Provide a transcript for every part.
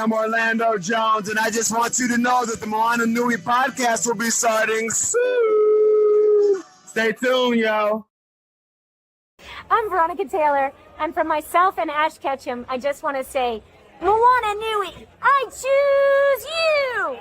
I'm Orlando Jones, and I just want you to know that the Moana Nui Podcast will be starting soon. Stay tuned, yo. I'm Veronica Taylor, and from myself and Ash Ketchum, I just want to say, Moana Nui, I choose you!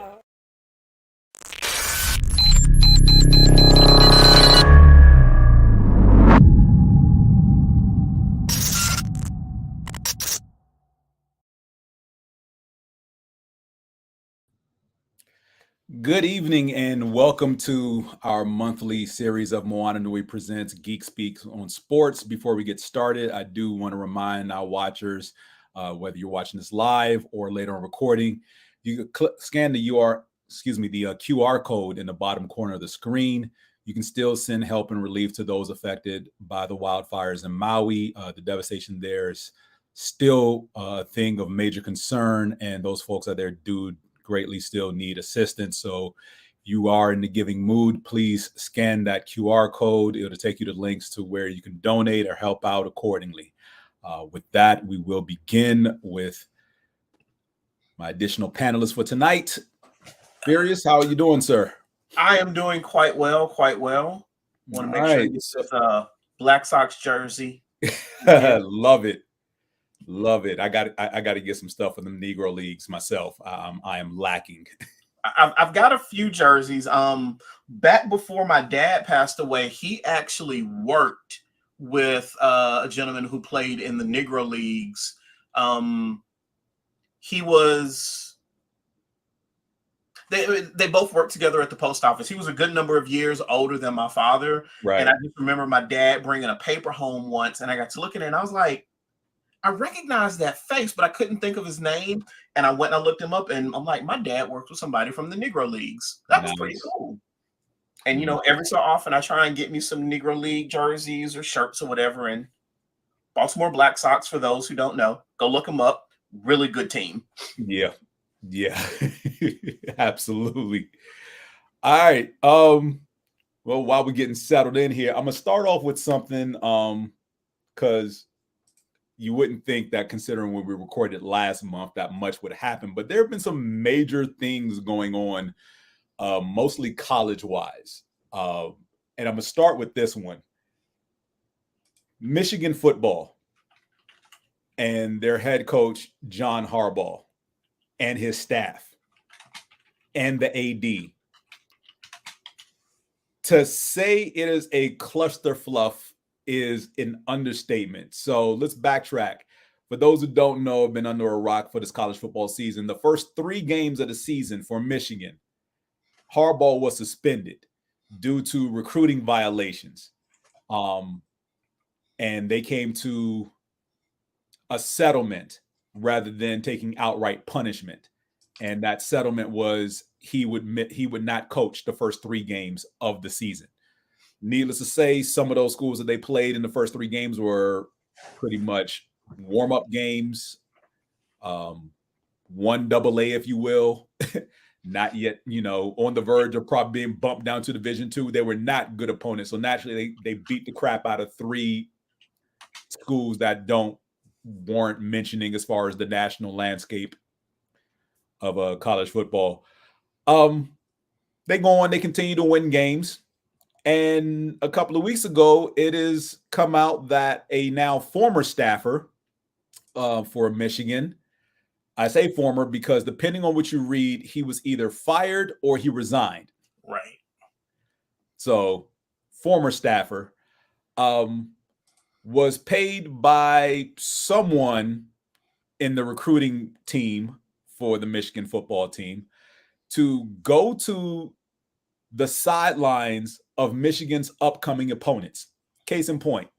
Good evening and welcome to our monthly series of Moana Nui Presents Geek Speak on Sports. Before we get started, I do want to remind our watchers, whether you're watching this live or later on recording, you can scan the QR code in the bottom corner of the screen. You can still send help and relief to those affected by the wildfires in Maui. The devastation there is still a thing of major concern, and those folks out there do greatly still need assistance. So if you are in the giving mood, please scan that QR code. It'll take you to links to where you can donate or help out accordingly. With that, we will begin with my additional panelists for tonight. Furious, how are you doing, sir? I am doing quite well. Want to make sure you get a Black Sox jersey. Love it. I got to get some stuff for the Negro Leagues myself. I am lacking. I've got a few jerseys. Back before my dad passed away, he actually worked with a gentleman who played in the Negro Leagues. They both worked together at the post office. He was a good number of years older than my father. Right. And I just remember my dad bringing a paper home once, and I got to look at it, and I was like, I recognized that face, but I couldn't think of his name. And I went and I looked him up, and I'm like, my dad worked with somebody from the Negro Leagues. That was pretty cool. And, you know, every so often I try and get me some Negro League jerseys or shirts or whatever. And Baltimore Black Sox, for those who don't know, go look them up. Really good team. Yeah, absolutely. All right. Well, while we're getting settled in here, I'm going to start off with something because you wouldn't think that, considering when we recorded last month, that much would happen. But there have been some major things going on, mostly college-wise. And I'm going to start with this one. Michigan football and their head coach, John Harbaugh, and his staff and the AD. To say it is a clusterfluff is an understatement. So let's backtrack. For those who don't know, have been under a rock for this college football season, the first 3 games of the season for Michigan, Harbaugh was suspended due to recruiting violations. And they came to a settlement rather than taking outright punishment. And that settlement was he would not coach the first 3 games of the season. Needless to say, some of those schools that they played in the first 3 games were pretty much warm-up games, 1 AA, if you will, not yet, on the verge of probably being bumped down to Division II. They were not good opponents. So naturally, they beat the crap out of 3 schools that weren't mentioning as far as the national landscape of college football. They go on, they continue to win games. And a couple of weeks ago, it has come out that a now former staffer for Michigan, I say former because depending on what you read, he was either fired or he resigned. Right. So former staffer was paid by someone in the recruiting team for the Michigan football team to go to the sidelines of Michigan's upcoming opponents. Case in point,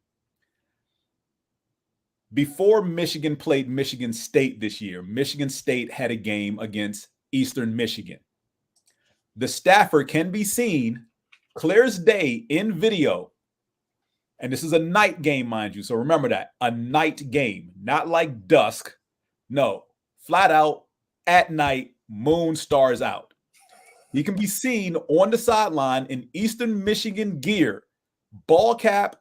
before Michigan played Michigan State this year, Michigan State had a game against Eastern Michigan. The staffer can be seen clear as day in video. And this is a night game, mind you. So remember that, a night game, not like dusk. No, flat out at night, moon, stars out. He can be seen on the sideline in Eastern Michigan gear, ball cap,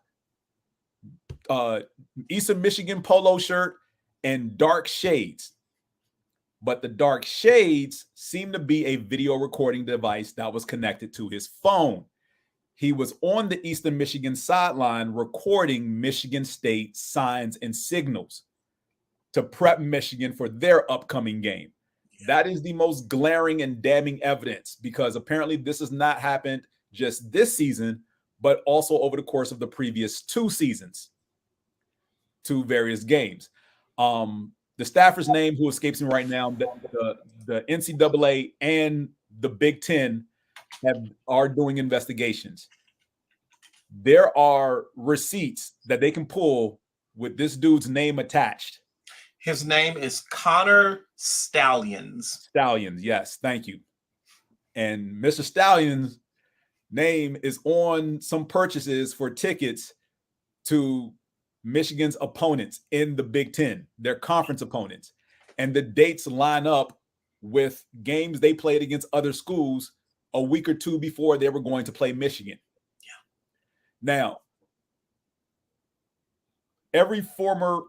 Eastern Michigan polo shirt, and dark shades. but the dark shades seem to be a video recording device that was connected to his phone. He was on the Eastern Michigan sideline recording Michigan State signs and signals to prep Michigan for their upcoming game. That is the most glaring and damning evidence, because apparently this has not happened just this season, but also over the course of the previous 2 seasons, 2 various games. The staffer's name, who escapes me right now, the NCAA and the Big Ten are doing investigations. There are receipts that they can pull with this dude's name attached. His name is Connor Stalions. Stalions, yes, thank you. And Mr. Stalions' name is on some purchases for tickets to Michigan's opponents in the Big Ten, their conference opponents. And the dates line up with games they played against other schools a week or 2 before they were going to play Michigan. Yeah. Now, every former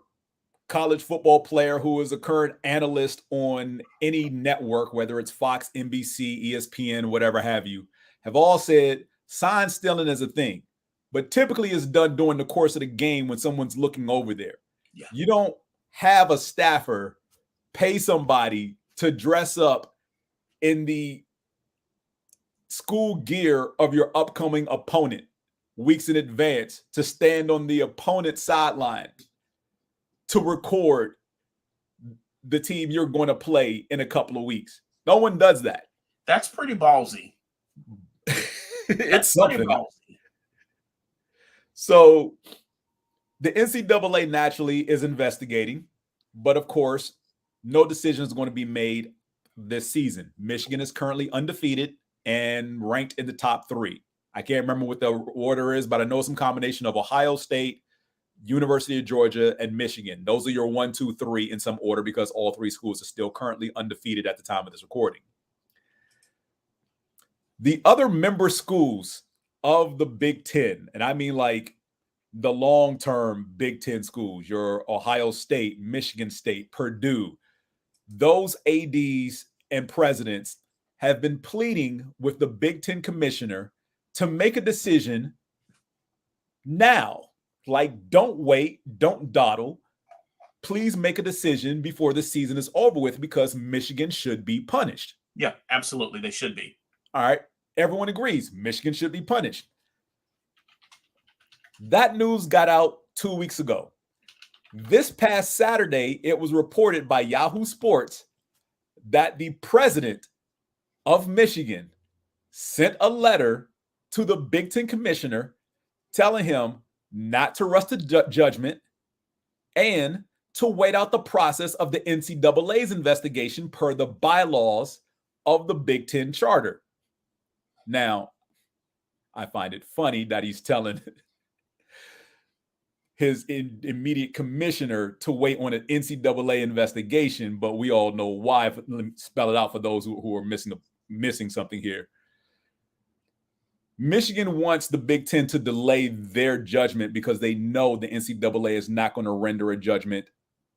college football player who is a current analyst on any network, whether it's Fox, NBC, ESPN, whatever have you, have all said sign stealing is a thing, but typically it's done during the course of the game when someone's looking over there. Yeah. You don't have a staffer pay somebody to dress up in the school gear of your upcoming opponent weeks in advance to stand on the opponent's sideline to record the team you're going to play in a couple of weeks. No one does that. That's pretty ballsy. It's something. Pretty ballsy. So the NCAA naturally is investigating, but of course, no decision is going to be made this season. Michigan is currently undefeated and ranked in the top 3. I can't remember what the order is, but I know some combination of Ohio State, University of Georgia, and Michigan. Those are your 1, 2, 3 in some order, because all 3 schools are still currently undefeated at the time of this recording. The other member schools of the Big Ten, and I mean like the long-term Big Ten schools, your Ohio State, Michigan State, Purdue, those ADs and presidents have been pleading with the Big Ten commissioner to make a decision now. Like, don't wait, don't dawdle. Please make a decision before the season is over with, because Michigan should be punished. Yeah, absolutely. They should be. All right. Everyone agrees Michigan should be punished. That news got out 2 weeks ago. This past Saturday, it was reported by Yahoo Sports that the president of Michigan sent a letter to the Big Ten commissioner telling him not to rush to judgment and to wait out the process of the NCAA's investigation per the bylaws of the Big Ten charter. Now, I find it funny that he's telling his immediate commissioner to wait on an NCAA investigation, but we all know why. Let me spell it out for those who are missing something here. Michigan wants the Big Ten to delay their judgment because they know the NCAA is not going to render a judgment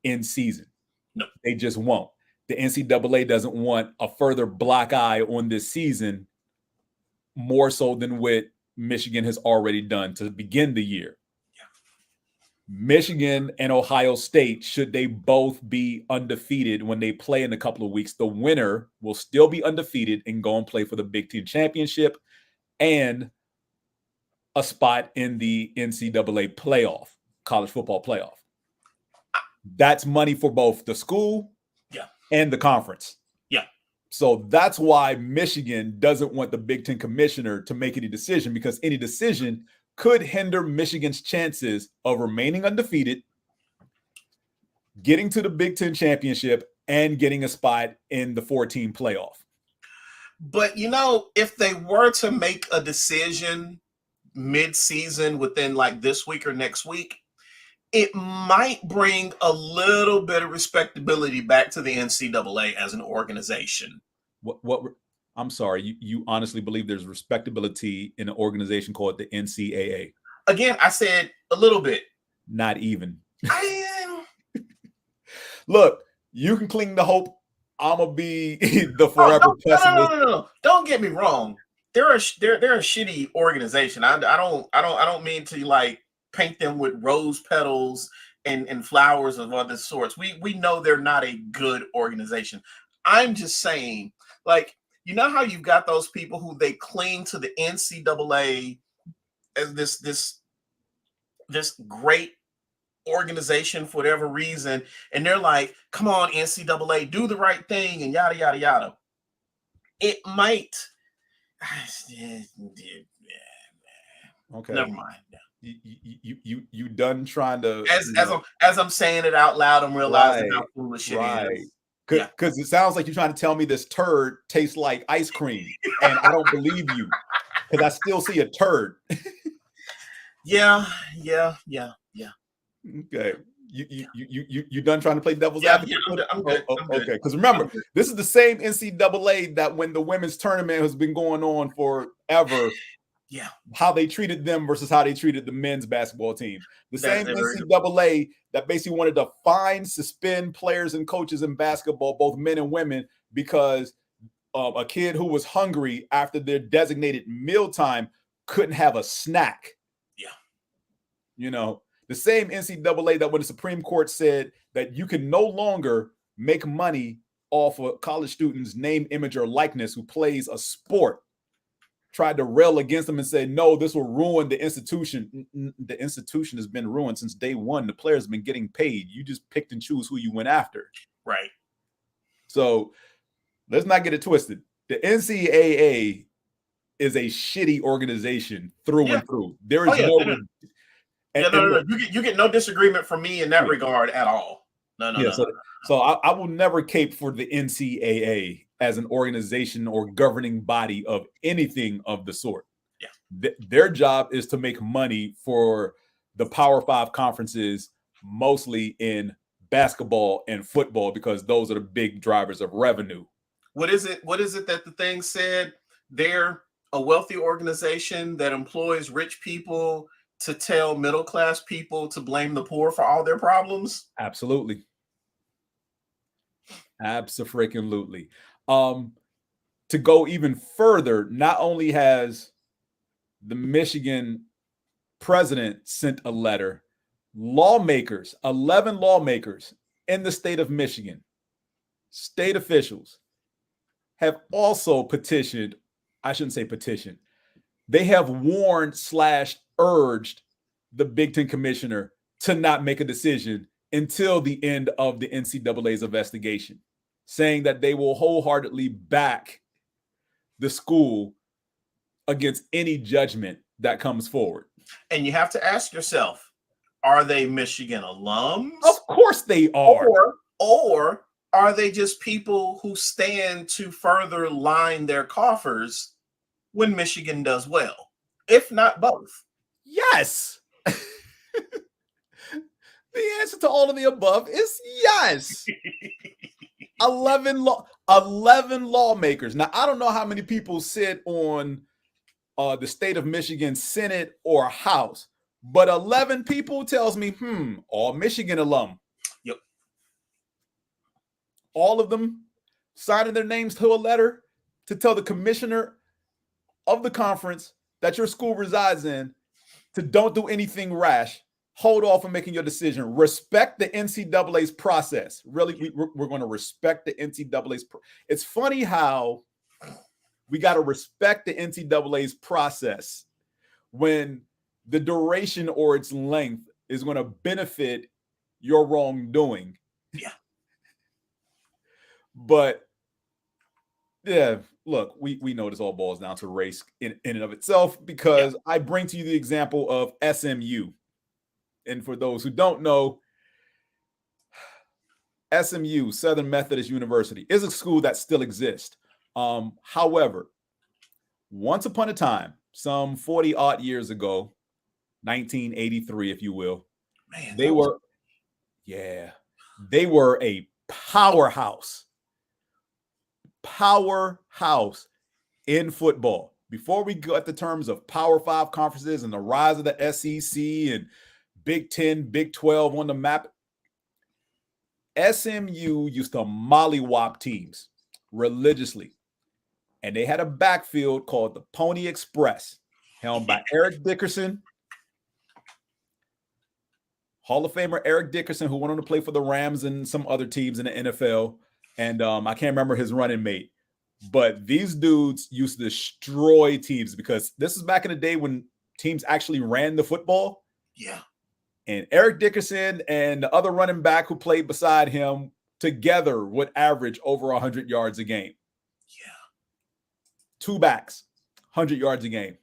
in season. No, they just won't. The NCAA doesn't want a further black eye on this season, more so than what Michigan has already done to begin the year. Yeah. Michigan and Ohio State, should they both be undefeated when they play in a couple of weeks, the winner will still be undefeated and go and play for the Big Ten championship and a spot in the NCAA playoff, college football playoff. That's money for both the school and the conference. Yeah. So that's why Michigan doesn't want the Big Ten commissioner to make any decision, because any decision could hinder Michigan's chances of remaining undefeated, getting to the Big Ten championship, and getting a spot in the 4-team playoff. But, you know, if they were to make a decision mid-season within like this week or next week, it might bring a little bit of respectability back to the NCAA as an organization. What I'm sorry, you honestly believe there's respectability in an organization called the NCAA? Again, I said a little bit. Not even. Look, you can cling to hope I'm gonna be the forever pessimist. No. Don't get me wrong. They're a shitty organization. I don't mean to like paint them with rose petals and flowers of other sorts. We know they're not a good organization. I'm just saying, like, you know how you've got those people who they cling to the NCAA as this great organization for whatever reason, and they're like, come on, NCAA, do the right thing, and yada yada yada. It might. Okay. Never mind. You done trying to as I'm saying it out loud, I'm realizing how foolish it is. Because it sounds like you're trying to tell me this turd tastes like ice cream, and I don't believe you because I still see a turd. Yeah. Okay. You done trying to play devil's advocate? Yeah, I'm good. Okay, because remember, this is the same NCAA that when the women's tournament has been going on forever, how they treated them versus how they treated the men's basketball team. The same NCAA that basically wanted to fine, suspend players and coaches in basketball, both men and women, because a kid who was hungry after their designated mealtime couldn't have a snack. Yeah. You know, the same NCAA that when the Supreme Court said that you can no longer make money off a college student's name, image, or likeness who plays a sport, tried to rail against them and say, no, this will ruin the institution. The institution has been ruined since day one. The players have been getting paid. You just picked and choose who you went after. Right. So let's not get it twisted. The NCAA is a shitty organization through and through. There is no. You get no disagreement from me in that regard at all. No. So I will never cape for the NCAA as an organization or governing body of anything of the sort. Yeah. Their job is to make money for the Power 5 conferences, mostly in basketball and football, because those are the big drivers of revenue. What is it that the thing said? They're a wealthy organization that employs rich people to tell middle-class people to blame the poor for all their problems? Absolutely. Abso-freaking-lutely. To go even further, not only has the Michigan president sent a letter, 11 lawmakers in the state of Michigan, state officials, have also petitioned. I shouldn't say petition. They have warned/urged the Big Ten commissioner to not make a decision until the end of the NCAA's investigation, saying that they will wholeheartedly back the school against any judgment that comes forward. And you have to ask yourself, are they Michigan alums? Of course they are. Or are they just people who stand to further line their coffers when Michigan does well? If not both. Yes. The answer to all of the above is yes. 11 lawmakers. Now, I don't know how many people sit on the state of Michigan Senate or House, but 11 people tells me, all Michigan alum. Yep. All of them signing their names to a letter to tell the commissioner of the conference that your school resides in to don't do anything rash. Hold off on making your decision. Respect the NCAA's process. Really, we're going to respect the NCAA's. It's funny how we got to respect the NCAA's process when the duration or its length is going to benefit your wrongdoing. Yeah. But yeah, look, we know this all boils down to race in and of itself, because I bring to you the example of SMU. And for those who don't know, SMU, Southern Methodist University, is a school that still exists. However, once upon a time, some 40 odd years ago, 1983, if you will, they were a powerhouse in football. Before we got the terms of Power 5 conferences and the rise of the SEC and Big 10, Big 12 on the map, SMU used to mollywop teams religiously. And they had a backfield called the Pony Express, helmed by Eric Dickerson, Hall of Famer Eric Dickerson, who went on to play for the Rams and some other teams in the NFL. And I can't remember his running mate. But these dudes used to destroy teams because this is back in the day when teams actually ran the football. Yeah. And Eric Dickerson and the other running back who played beside him together would average over 100 yards a game. Yeah. Two backs, 100 yards a game.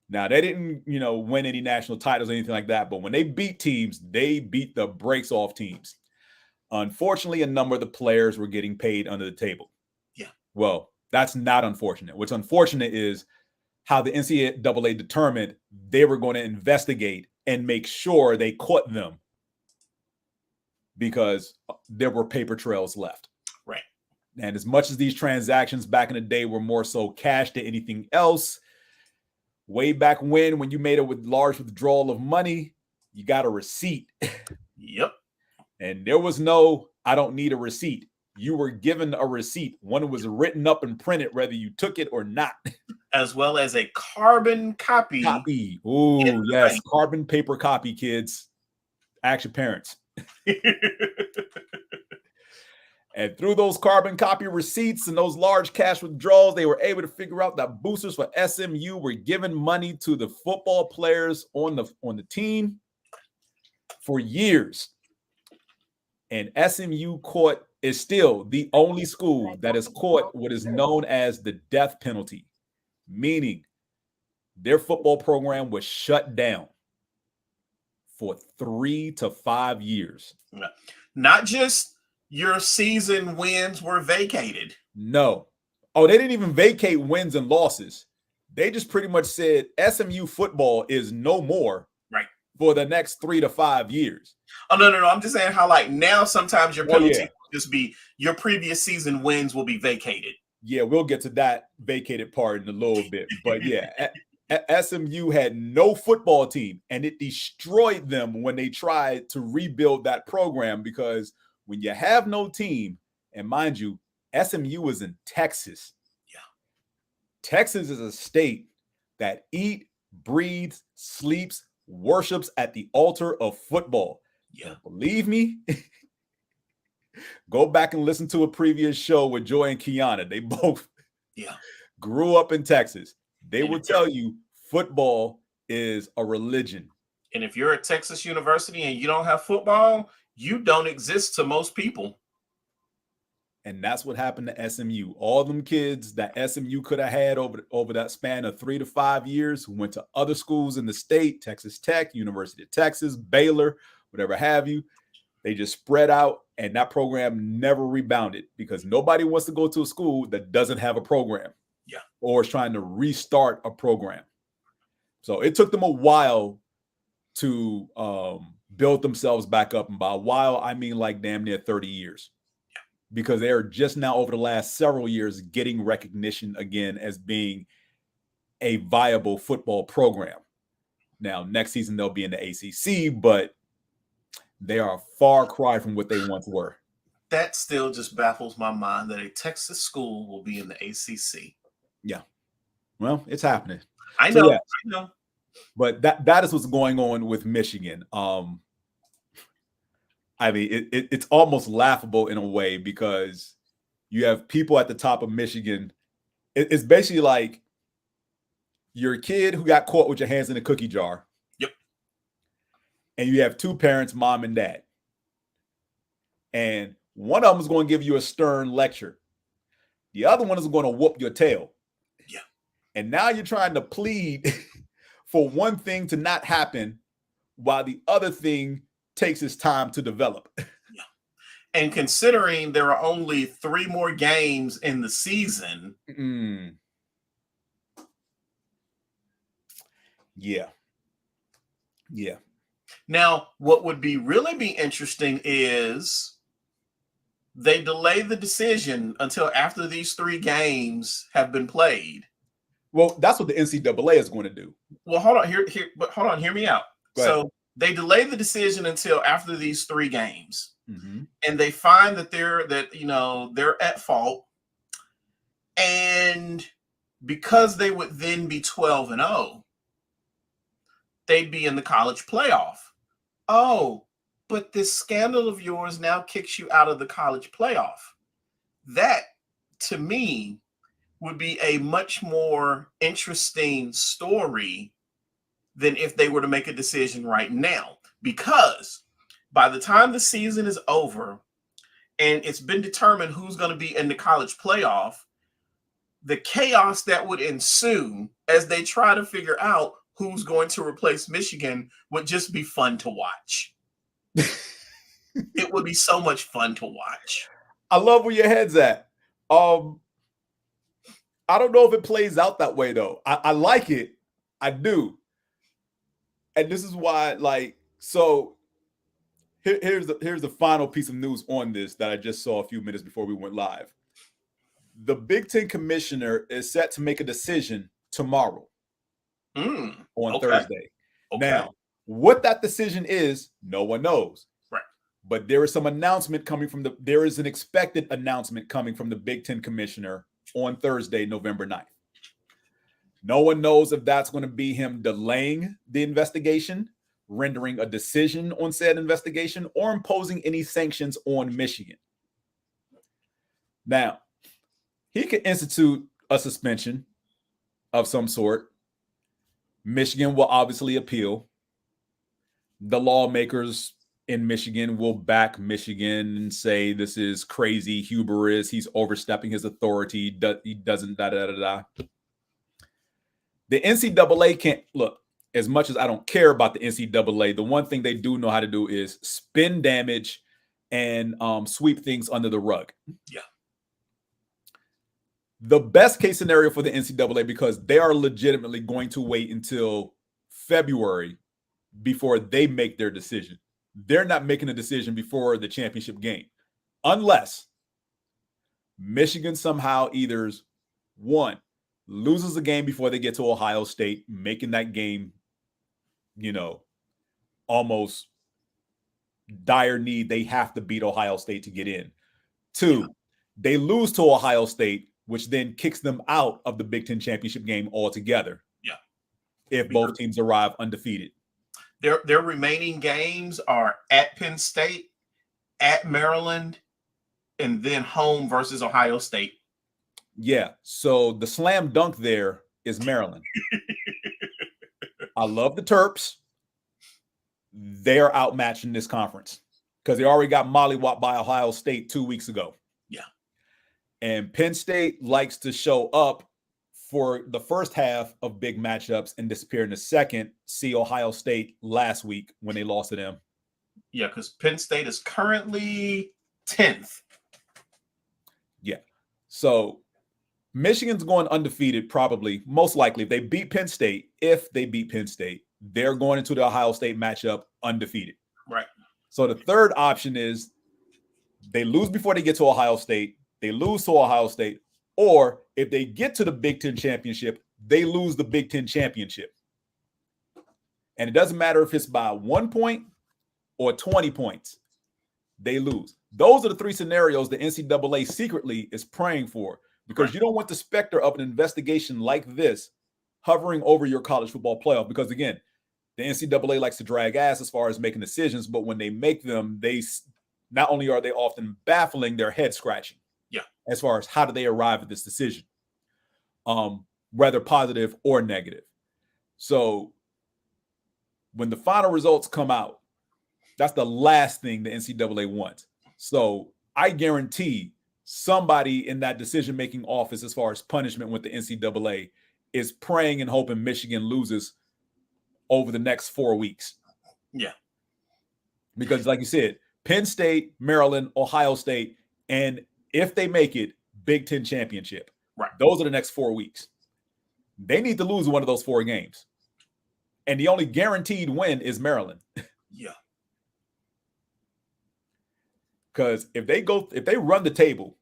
Now, they didn't, win any national titles or anything like that, but when they beat teams, they beat the brakes off teams. Unfortunately, a number of the players were getting paid under the table. Yeah. Well, that's not unfortunate. What's unfortunate is how the NCAA determined they were going to investigate and make sure they caught them because there were paper trails left. Right. And as much as these transactions back in the day were more so cash than anything else, way back when you made a large withdrawal of money, you got a receipt. Yep. And there was no, I don't need a receipt. You were given a receipt. One was written up and printed, whether you took it or not. As well as a carbon copy. Oh, yes. Carbon paper copy, kids. Ask your parents. And through those carbon copy receipts and those large cash withdrawals, they were able to figure out that boosters for SMU were giving money to the football players on the team for years. And SMU is still the only school that has caught what is known as the death penalty, meaning their football program was shut down for 3 to 5 years. Not just your season wins were vacated. No. Oh, they didn't even vacate wins and losses. They just pretty much said SMU football is no more for the next 3 to 5 years. Oh, no. I'm just saying how now sometimes your penalty will just be your previous season wins will be vacated. Yeah, we'll get to that vacated part in a little bit. But yeah, SMU had no football team, and it destroyed them when they tried to rebuild that program because when you have no team, and mind you, SMU is in Texas. Yeah. Texas is a state that eats, breathes, sleeps, worships at the altar of football. Yeah. Believe me, go back and listen to a previous show with Joy and Qiana. They both grew up in Texas. They will tell you football is a religion. And if you're at Texas University and you don't have football, you don't exist to most people. And that's what happened to SMU. All them kids that SMU could have had over that span of 3 to 5 years who went to other schools in the state, Texas Tech, University of Texas, Baylor, whatever have you, they just spread out, and that program never rebounded because nobody wants to go to a school that doesn't have a program or is trying to restart a program. So it took them a while to build themselves back up. And by a while, I mean like damn near 30 years. Because they're just now over the last several years getting recognition again as being a viable football program. Now, next season, they'll be in the ACC, but they are a far cry from what they once were. That still just baffles my mind that a Texas school will be in the ACC. Yeah. Well, it's happening. I know. I know. But that is what's going on with Michigan. I mean, it's almost laughable in a way because you have people at the top of Michigan. It's basically like you're a kid who got caught with your hands in a cookie jar. Yep. And you have two parents, mom and dad. And one of them is going to give you a stern lecture. The other one is going to whoop your tail. Yeah. And now you're trying to plead for one thing to not happen while the other thing takes its time to develop. Yeah. And considering there are only 3 more games in the season. Yeah. Yeah. Now, what would really be interesting is they delay the decision until after these 3 games have been played. Well, that's what the NCAA is going to do. Well, hold on, hear me out. So they delay the decision until after these 3 games. and they find that they're at fault, and because they would then be 12-0, they'd be in the college playoff. Oh, but this scandal of yours now kicks you out of the college playoff. That, to me, would be a much more interesting story than if they were to make a decision right now. Because by the time the season is over and it's been determined who's going to be in the college playoff, the chaos that would ensue as they try to figure out who's going to replace Michigan would just be fun to watch. It would be so much fun to watch. I love where your head's at. I don't know if it plays out that way, though. I like it. I do. And this is why, here's the final piece of news on this that I just saw a few minutes before we went live. The Big Ten commissioner is set to make a decision tomorrow on Thursday. Okay. Now, what that decision is, no one knows. Right. But there is some announcement coming there is an expected announcement coming from the Big Ten commissioner on Thursday, November 9th. No one knows if that's going to be him delaying the investigation, rendering a decision on said investigation, or imposing any sanctions on Michigan. Now, he could institute a suspension of some sort. Michigan will obviously appeal. The lawmakers in Michigan will back Michigan and say this is crazy, hubris, he's overstepping his authority, he doesn't da-da-da-da. The NCAA can't, look, as much as I don't care about the NCAA, the one thing they do know how to do is spin damage and sweep things under the rug. Yeah. The best case scenario for the NCAA, because they are legitimately going to wait until February before they make their decision. They're not making a decision before the championship game, unless Michigan somehow either loses a game before they get to Ohio State, making that game, almost dire need. They have to beat Ohio State to get in. 2, they lose to Ohio State, which then kicks them out of the Big Ten championship game altogether. Yeah. If both teams arrive undefeated. Their remaining games are at Penn State, at Maryland, and then home versus Ohio State. Yeah. So the slam dunk there is Maryland. I love the Terps. They're outmatched in this conference because they already got mollywopped by Ohio State 2 weeks ago. Yeah. And Penn State likes to show up for the first half of big matchups and disappear in the second. See Ohio State last week when they lost to them. Yeah, because Penn State is currently 10th. Yeah. So Michigan's going undefeated, probably, most likely. If they beat Penn State, they're going into the Ohio State matchup undefeated. Right. So the third option is they lose before they get to Ohio State. They lose to Ohio State. Or if they get to the Big Ten championship, they lose the Big Ten championship. And it doesn't matter if it's by 1 point or 20 points. They lose. Those are the 3 scenarios the NCAA secretly is praying for, because you don't want the specter of an investigation like this hovering over your college football playoff. Because, again, the NCAA likes to drag ass as far as making decisions, but when they make them, they not only are they often baffling, they're head scratching. Yeah. As far as how do they arrive at this decision, whether positive or negative. So when the final results come out, that's the last thing the NCAA wants. So I guarantee somebody in that decision-making office, as far as punishment with the NCAA, is praying and hoping Michigan loses over the next 4 weeks. Yeah. Because like you said, Penn State, Maryland, Ohio State, and if they make it, Big Ten championship. Right. Those are the next 4 weeks. They need to lose one of those 4 games. And the only guaranteed win is Maryland. Yeah. Because if they run the table,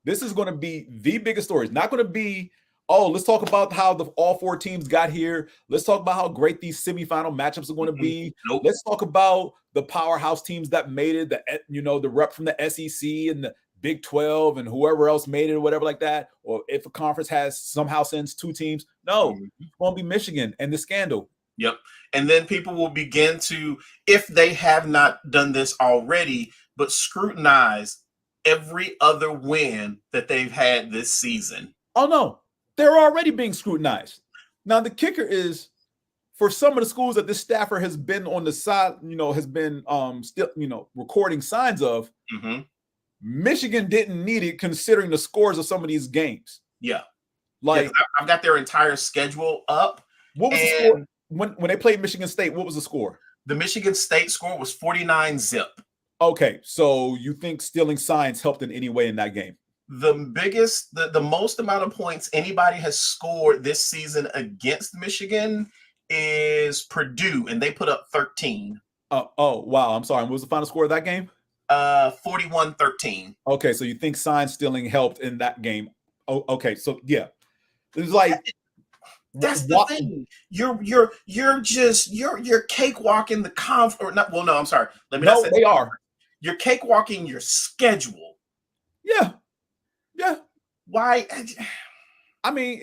this is going to be the biggest story. It's not going to be, oh, let's talk about how all 4 teams got here. Let's talk about how great these semifinal matchups are going to be. Nope. Let's talk about the powerhouse teams that made it, the rep from the SEC and the Big 12 and whoever else made it or whatever like that. Or if a conference has somehow sends 2 teams. No, it's going to be Michigan and the scandal. Yep. And then people will begin to, if they have not done this already, but scrutinize every other win that they've had this season. Oh, no. They're already being scrutinized. Now, the kicker is for some of the schools that this staffer has been on the side, has been still, recording signs of, Michigan didn't need it considering the scores of some of these games. Yeah. Like, I've got their entire schedule up. What was the score? When they played Michigan State, what was the score? The Michigan State score was 49-0. Okay, so you think stealing signs helped in any way in that game? The most amount of points anybody has scored this season against Michigan is Purdue, and they put up 13. Oh, wow. I'm sorry. What was the final score of that game? 41-13. Okay, so you think sign stealing helped in that game? Oh, okay. So yeah, it's like that's the thing. You're cakewalking the conf or not. Well, no, I'm sorry. Let me. No, they are. You're cakewalking your schedule. Yeah. Why? I mean,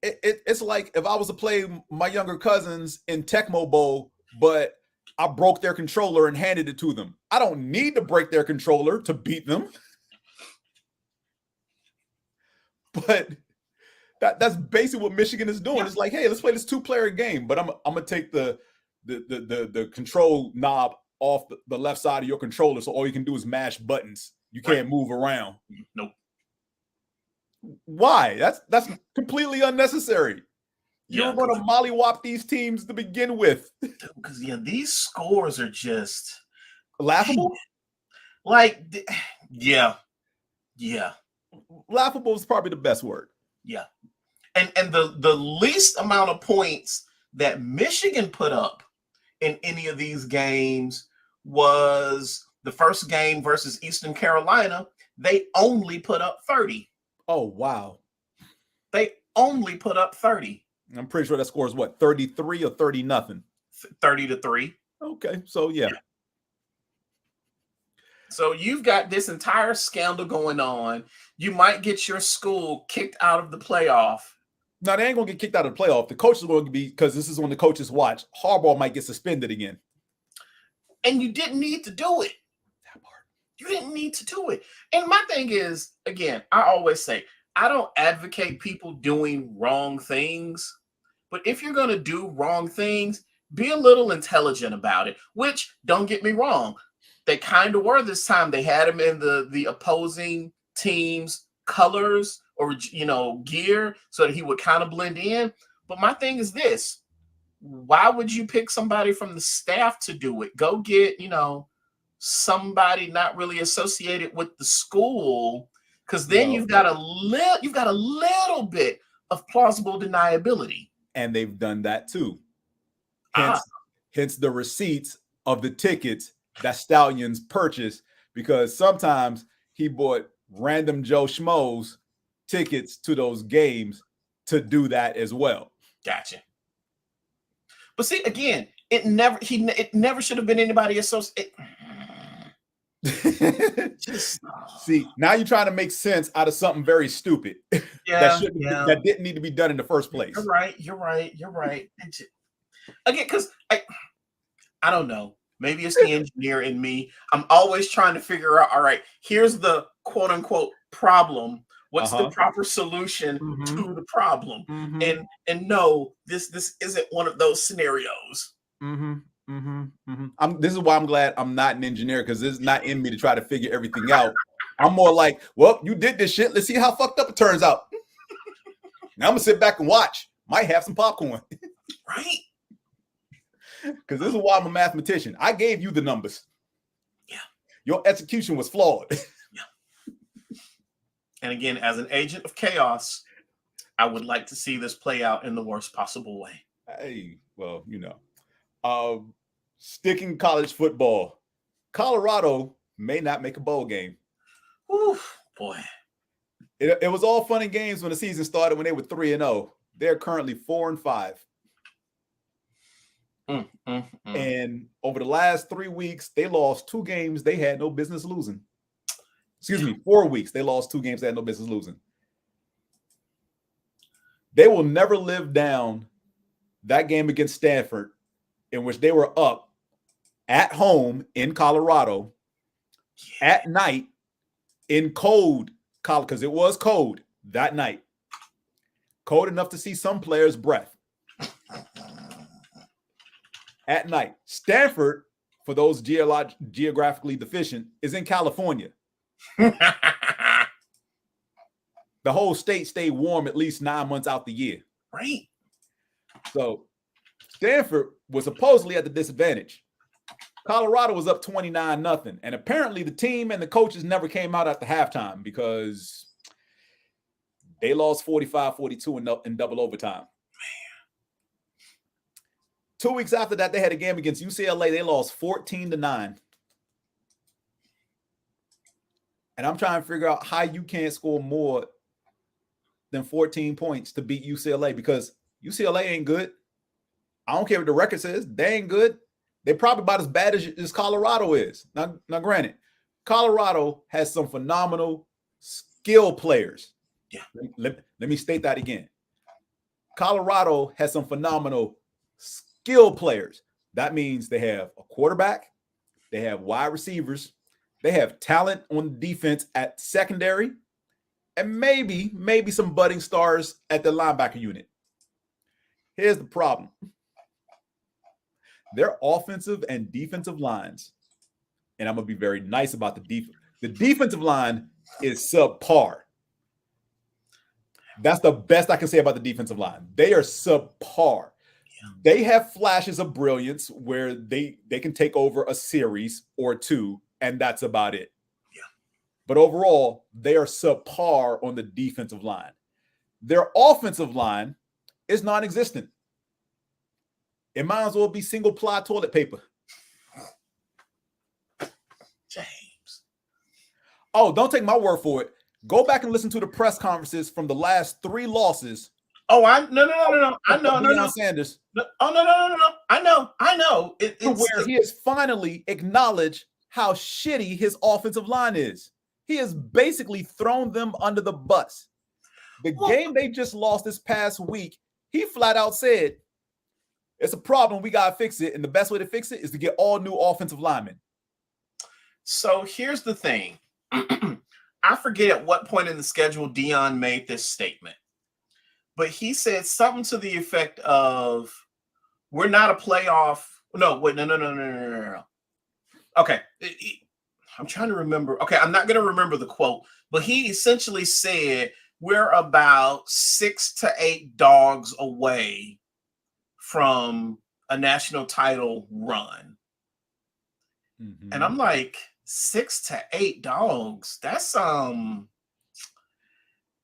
it's like if I was to play my younger cousins in Tecmo Bowl, but I broke their controller and handed it to them. I don't need to break their controller to beat them. But that's basically what Michigan is doing. It's like, hey, let's play this 2-player game, but I'm gonna take the control knob off the left side of your controller, so all you can do is mash buttons. You can't move around. Nope. Why? That's completely unnecessary. You're going to mollywop these teams to begin with. Because these scores are just laughable. Like, yeah. Laughable is probably the best word. Yeah, and the least amount of points that Michigan put up in any of these games was the first game versus Eastern Carolina. They only put up 30. Oh, wow. They only put up 30. I'm pretty sure that score is what, 33 or 30-0? 30-3. Okay, so yeah. So you've got this entire scandal going on. You might get your school kicked out of the playoff. No, they ain't going to get kicked out of the playoff. The coaches are going to be, because this is on the coaches' watch, Harbaugh might get suspended again. And you didn't need to do it. That part. You didn't need to do it. And my thing is, again, I always say, I don't advocate people doing wrong things. But if you're going to do wrong things, be a little intelligent about it, which, don't get me wrong, they kind of were this time. They had him in the opposing team's colors or, gear so that he would kind of blend in. But my thing is this. Why would you pick somebody from the staff to do it? Go get, somebody not really associated with the school, because then you've got a little bit of plausible deniability. And they've done that too. Hence the receipts of the tickets that Stallions purchased, because sometimes he bought random Joe Schmoes tickets to those games to do that as well. Gotcha. But see, again, it never should have been anybody associated. See, now you're trying to make sense out of something very stupid that didn't need to be done in the first place. You're right. Again, because I don't know. Maybe it's the engineer in me. I'm always trying to figure out, all right, here's the quote unquote problem. What's the proper solution to the problem? And no, this isn't one of those scenarios. This is why I'm glad I'm not an engineer, because it's not in me to try to figure everything out. I'm more like, well, you did this shit. Let's see how fucked up it turns out. Now I'm gonna sit back and watch. Might have some popcorn. Right. Because this is why I'm a mathematician. I gave you the numbers. Yeah. Your execution was flawed. Yeah. And again, as an agent of chaos, I would like to see this play out in the worst possible way. Hey, well, sticking college football, Colorado may not make a bowl game. Ooh, boy. It was all fun and games when the season started when they were 3-0. They're currently 4-5. And over the last 3 weeks, they lost 2 games they had no business losing. Excuse me, 4 weeks. They lost 2 games they had no business losing. They will never live down that game against Stanford, in which they were up at home in Colorado at night in cold, because it was cold that night. Cold enough to see some players' breath. At night. Stanford, for those geographically deficient, is in California. The whole state stayed warm at least 9 months out the year. Right. So Stanford was supposedly at the disadvantage. Colorado was up 29-0. And apparently the team and the coaches never came out at the halftime because they lost 45-42 in double overtime. 2 weeks after that, they had a game against UCLA. They lost 14-9. And I'm trying to figure out how you can't score more than 14 points to beat UCLA, because UCLA ain't good. I don't care what the record says. They ain't good. They're probably about as bad as Colorado is. Now, granted, Colorado has some phenomenal skill players. Yeah. Let me state that again. Colorado has some phenomenal skill players. That means they have a quarterback, they have wide receivers, they have talent on defense at secondary, and maybe some budding stars at the linebacker unit. Here's the problem. Their offensive and defensive lines, and I'm going to be very nice about the defense. The defensive line is subpar. That's the best I can say about the defensive line. They are subpar. Yeah. They have flashes of brilliance where they can take over a series or two, and that's about it. Yeah. But overall, they are subpar on the defensive line. Their offensive line is non-existent. It might as well be single-ply toilet paper. James. Oh, don't take my word for it. Go back and listen to the press conferences from the last 3 losses. Oh, no. I know. Deion Sanders. No. Oh, no. I know. It's where he has finally acknowledged how shitty his offensive line is. He has basically thrown them under the bus. The game they just lost this past week, he flat out said, it's a problem. We got to fix it. And the best way to fix it is to get all new offensive linemen. So here's the thing. I forget at what point in the schedule Deion made this statement, but he said something to the effect of, we're not a playoff. No. Okay. I'm trying to remember. Okay. I'm not going to remember the quote, but he essentially said, we're about 6 to 8 dogs away from a national title run. Mm-hmm. And I'm like, 6 to 8 dogs. That's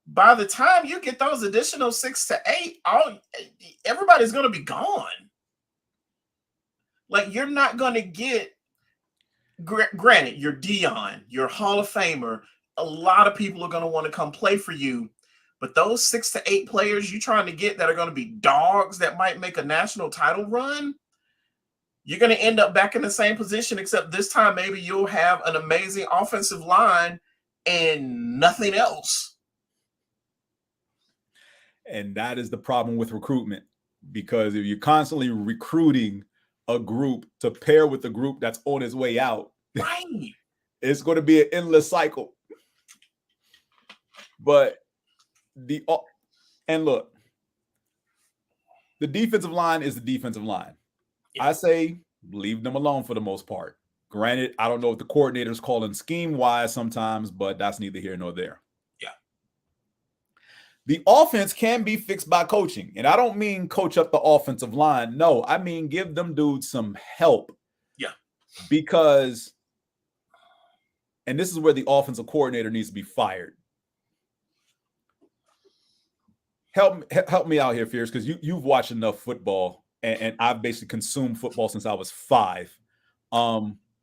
by the time you get those additional 6 to 8, everybody's gonna be gone. Like, you're not gonna get, granted, you're Deion, you're Hall of Famer. A lot of people are gonna want to come play for you. But those 6 to 8 players you're trying to get that are going to be dogs that might make a national title run, you're going to end up back in the same position, except this time maybe you'll have an amazing offensive line and nothing else. And that is the problem with recruitment, because if you're constantly recruiting a group to pair with the group that's on its way out, right, it's going to be an endless cycle. But look, the defensive line is the defensive line. Yeah. I say leave them alone for the most part. Granted, I don't know what the coordinators call in scheme-wise sometimes, but that's neither here nor there. Yeah. The offense can be fixed by coaching, and I don't mean coach up the offensive line. No, I mean give them dudes some help. Yeah. Because, and this is where the offensive coordinator needs to be fired. Help me out here, Fierce, because you've watched enough football, and I've basically consumed football since I was 5.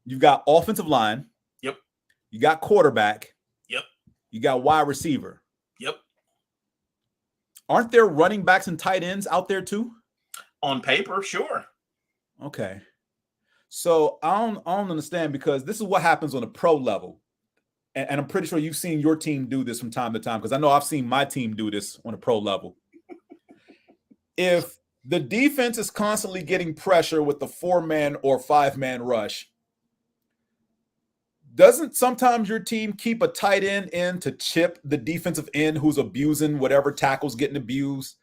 You've got offensive line. Yep. You got quarterback. Yep. You got wide receiver. aren't there running backs and tight ends out there too? On paper, sure. Okay. So I don't understand, because this is what happens on a pro level. And I'm pretty sure you've seen your team do this from time to time, because I know I've seen my team do this on a pro level. If the defense is constantly getting pressure with the 4-man or 5-man rush, doesn't sometimes your team keep a tight end in to chip the defensive end who's abusing whatever tackle's getting abused?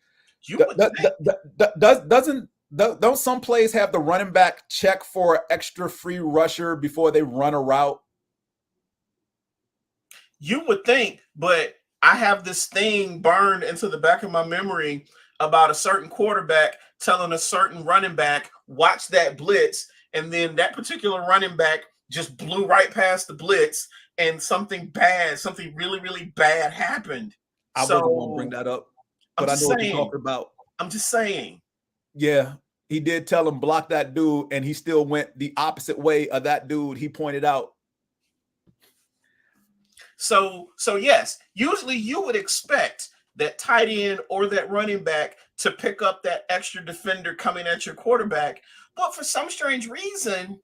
Don't some plays have the running back check for an extra free rusher before they run a route? You would think, but I have this thing burned into the back of my memory about a certain quarterback telling a certain running back, watch that blitz, and then that particular running back just blew right past the blitz, and something really, really bad happened. I wasn't going to bring that up, but I know what you're talking about. I'm just saying. Yeah, he did tell him block that dude, and he still went the opposite way of that dude he pointed out. So yes, usually you would expect that tight end or that running back to pick up that extra defender coming at your quarterback, but for some strange reason,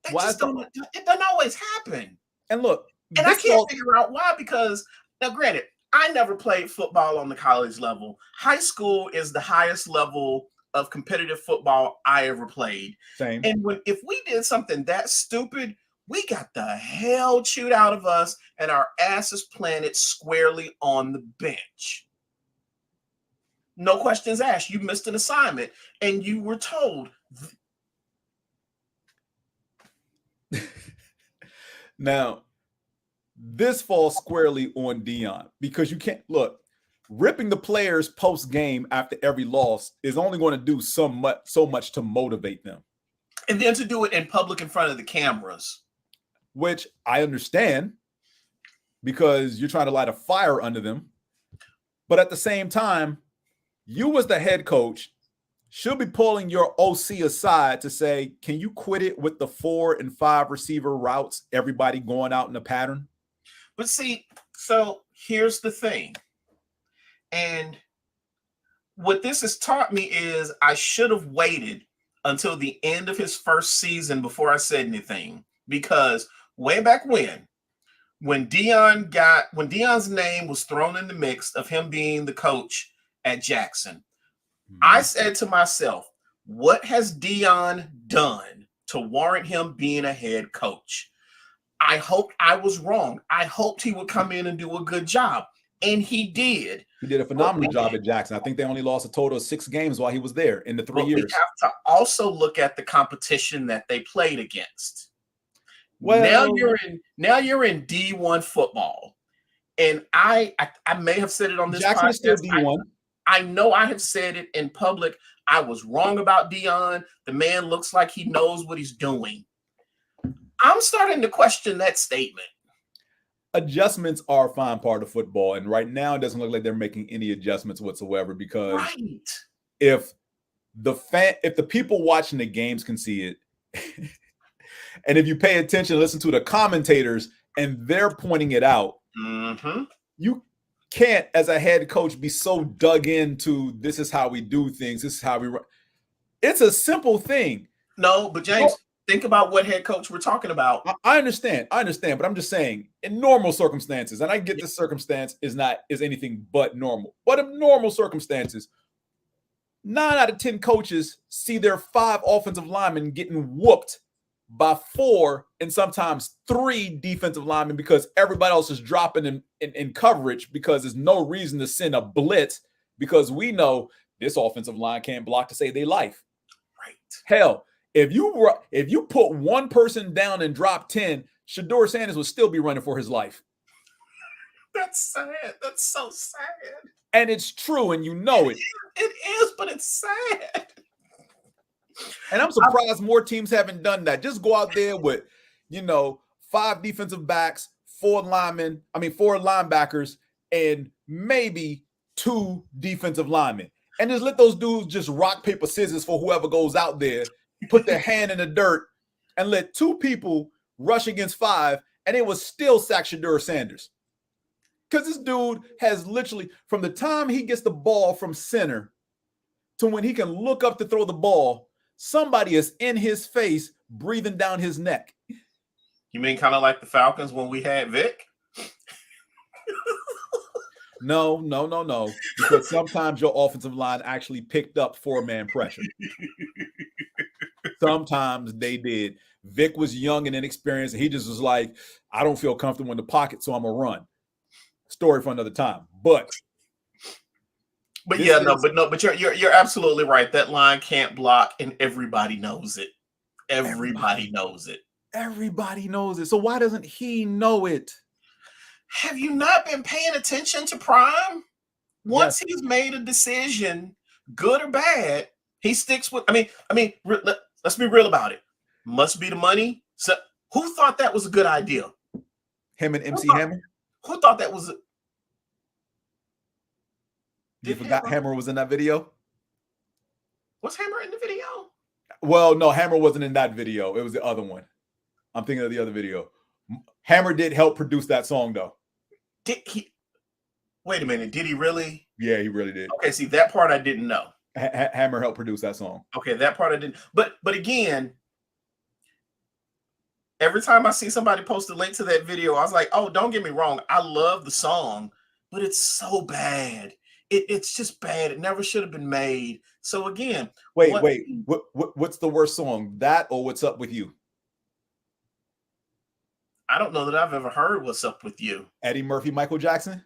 it doesn't always happen. And look, and I can't figure out why, because now, granted, I never played football on the college level. High school is the highest level of competitive football I ever played. Same. And if we did something that stupid, we got the hell chewed out of us and our asses planted squarely on the bench. No questions asked. You missed an assignment and you were told. Now, this falls squarely on Deion, because you can't look. Ripping the players post game after every loss is only going to do so much to motivate them, and then to do it in public in front of the cameras, which I understand, because you're trying to light a fire under them. But at the same time, you as the head coach should be pulling your OC aside to say, can you quit it with the 4 and 5 receiver routes, everybody going out in a pattern? But see, so here's the thing. And what this has taught me is I should have waited until the end of his first season before I said anything, because way back when Deion's name was thrown in the mix of him being the coach at Jackson, I said to myself, what has Deion done to warrant him being a head coach? I hoped I was wrong. I hoped he would come in and do a good job. And he did. He did a phenomenal job at Jackson. I think they only lost a total of 6 games while he was there in the 3 years. We have to also look at the competition that they played against. Well, now you're in D1 football. And I may have said it on this Jackson podcast. Is still D1. I know I have said it in public. I was wrong about Deion. The man looks like he knows what he's doing. I'm starting to question that statement. Adjustments are a fine part of football, and right now it doesn't look like they're making any adjustments whatsoever, because if the people watching the games can see it, and if you pay attention, listen to the commentators, and they're pointing it out, you can't, as a head coach, be so dug into this is how we do things, this is how we run. It's a simple thing. No, but James, think about what head coach we're talking about. I understand, but I'm just saying, in normal circumstances, and I get this circumstance is anything but normal, but in normal circumstances, 9 out of 10 coaches see their 5 offensive linemen getting whooped by 4 and sometimes 3 defensive linemen, because everybody else is dropping in coverage, because there's no reason to send a blitz, because we know this offensive line can't block to save their life. Right. Hell, if you put one person down and drop 10, Shedeur Sanders would still be running for his life. That's sad. That's so sad. And it's true, and you know it. It is, but it's sad. And I'm surprised more teams haven't done that. Just go out there with, 5 defensive backs, 4 linebackers, and maybe 2 defensive linemen. And just let those dudes just rock, paper, scissors for whoever goes out there, put their hand in the dirt, and let 2 people rush against 5, and it was still sack Shedeur Sanders. Because this dude has literally, from the time he gets the ball from center to when he can look up to throw the ball, somebody is in his face breathing down his neck. You mean kind of like the Falcons when we had Vic? No. Because sometimes your offensive line actually picked up 4-man pressure. Sometimes they did. Vic was young and inexperienced, and he just was like, I don't feel comfortable in the pocket, so I'm going to run. Story for another time. But you're absolutely right. That line can't block, and everybody knows it. Everybody knows it. Everybody knows it. So why doesn't he know it? Have you not been paying attention to Prime? Once he's made a decision, good or bad, he sticks with. Let's be real about it. Must be the money. So who thought that was a good idea? Him and MC Hammer. Who thought that was? You forgot Hammer was in that video? Was Hammer in the video? Well, no, Hammer wasn't in that video. It was the other one. I'm thinking of the other video. Hammer did help produce that song, though. Did he? Wait a minute. Did he really? Yeah, he really did. Okay, see, that part I didn't know. Hammer helped produce that song. Okay, that part I didn't. But again, every time I see somebody post a link to that video, I was like, oh, don't get me wrong. I love the song, but it's so bad. It's just bad. It never should have been made. So again, what's the worst song? That or What's Up With You? I don't know that I've ever heard What's Up With You. Eddie Murphy, Michael Jackson?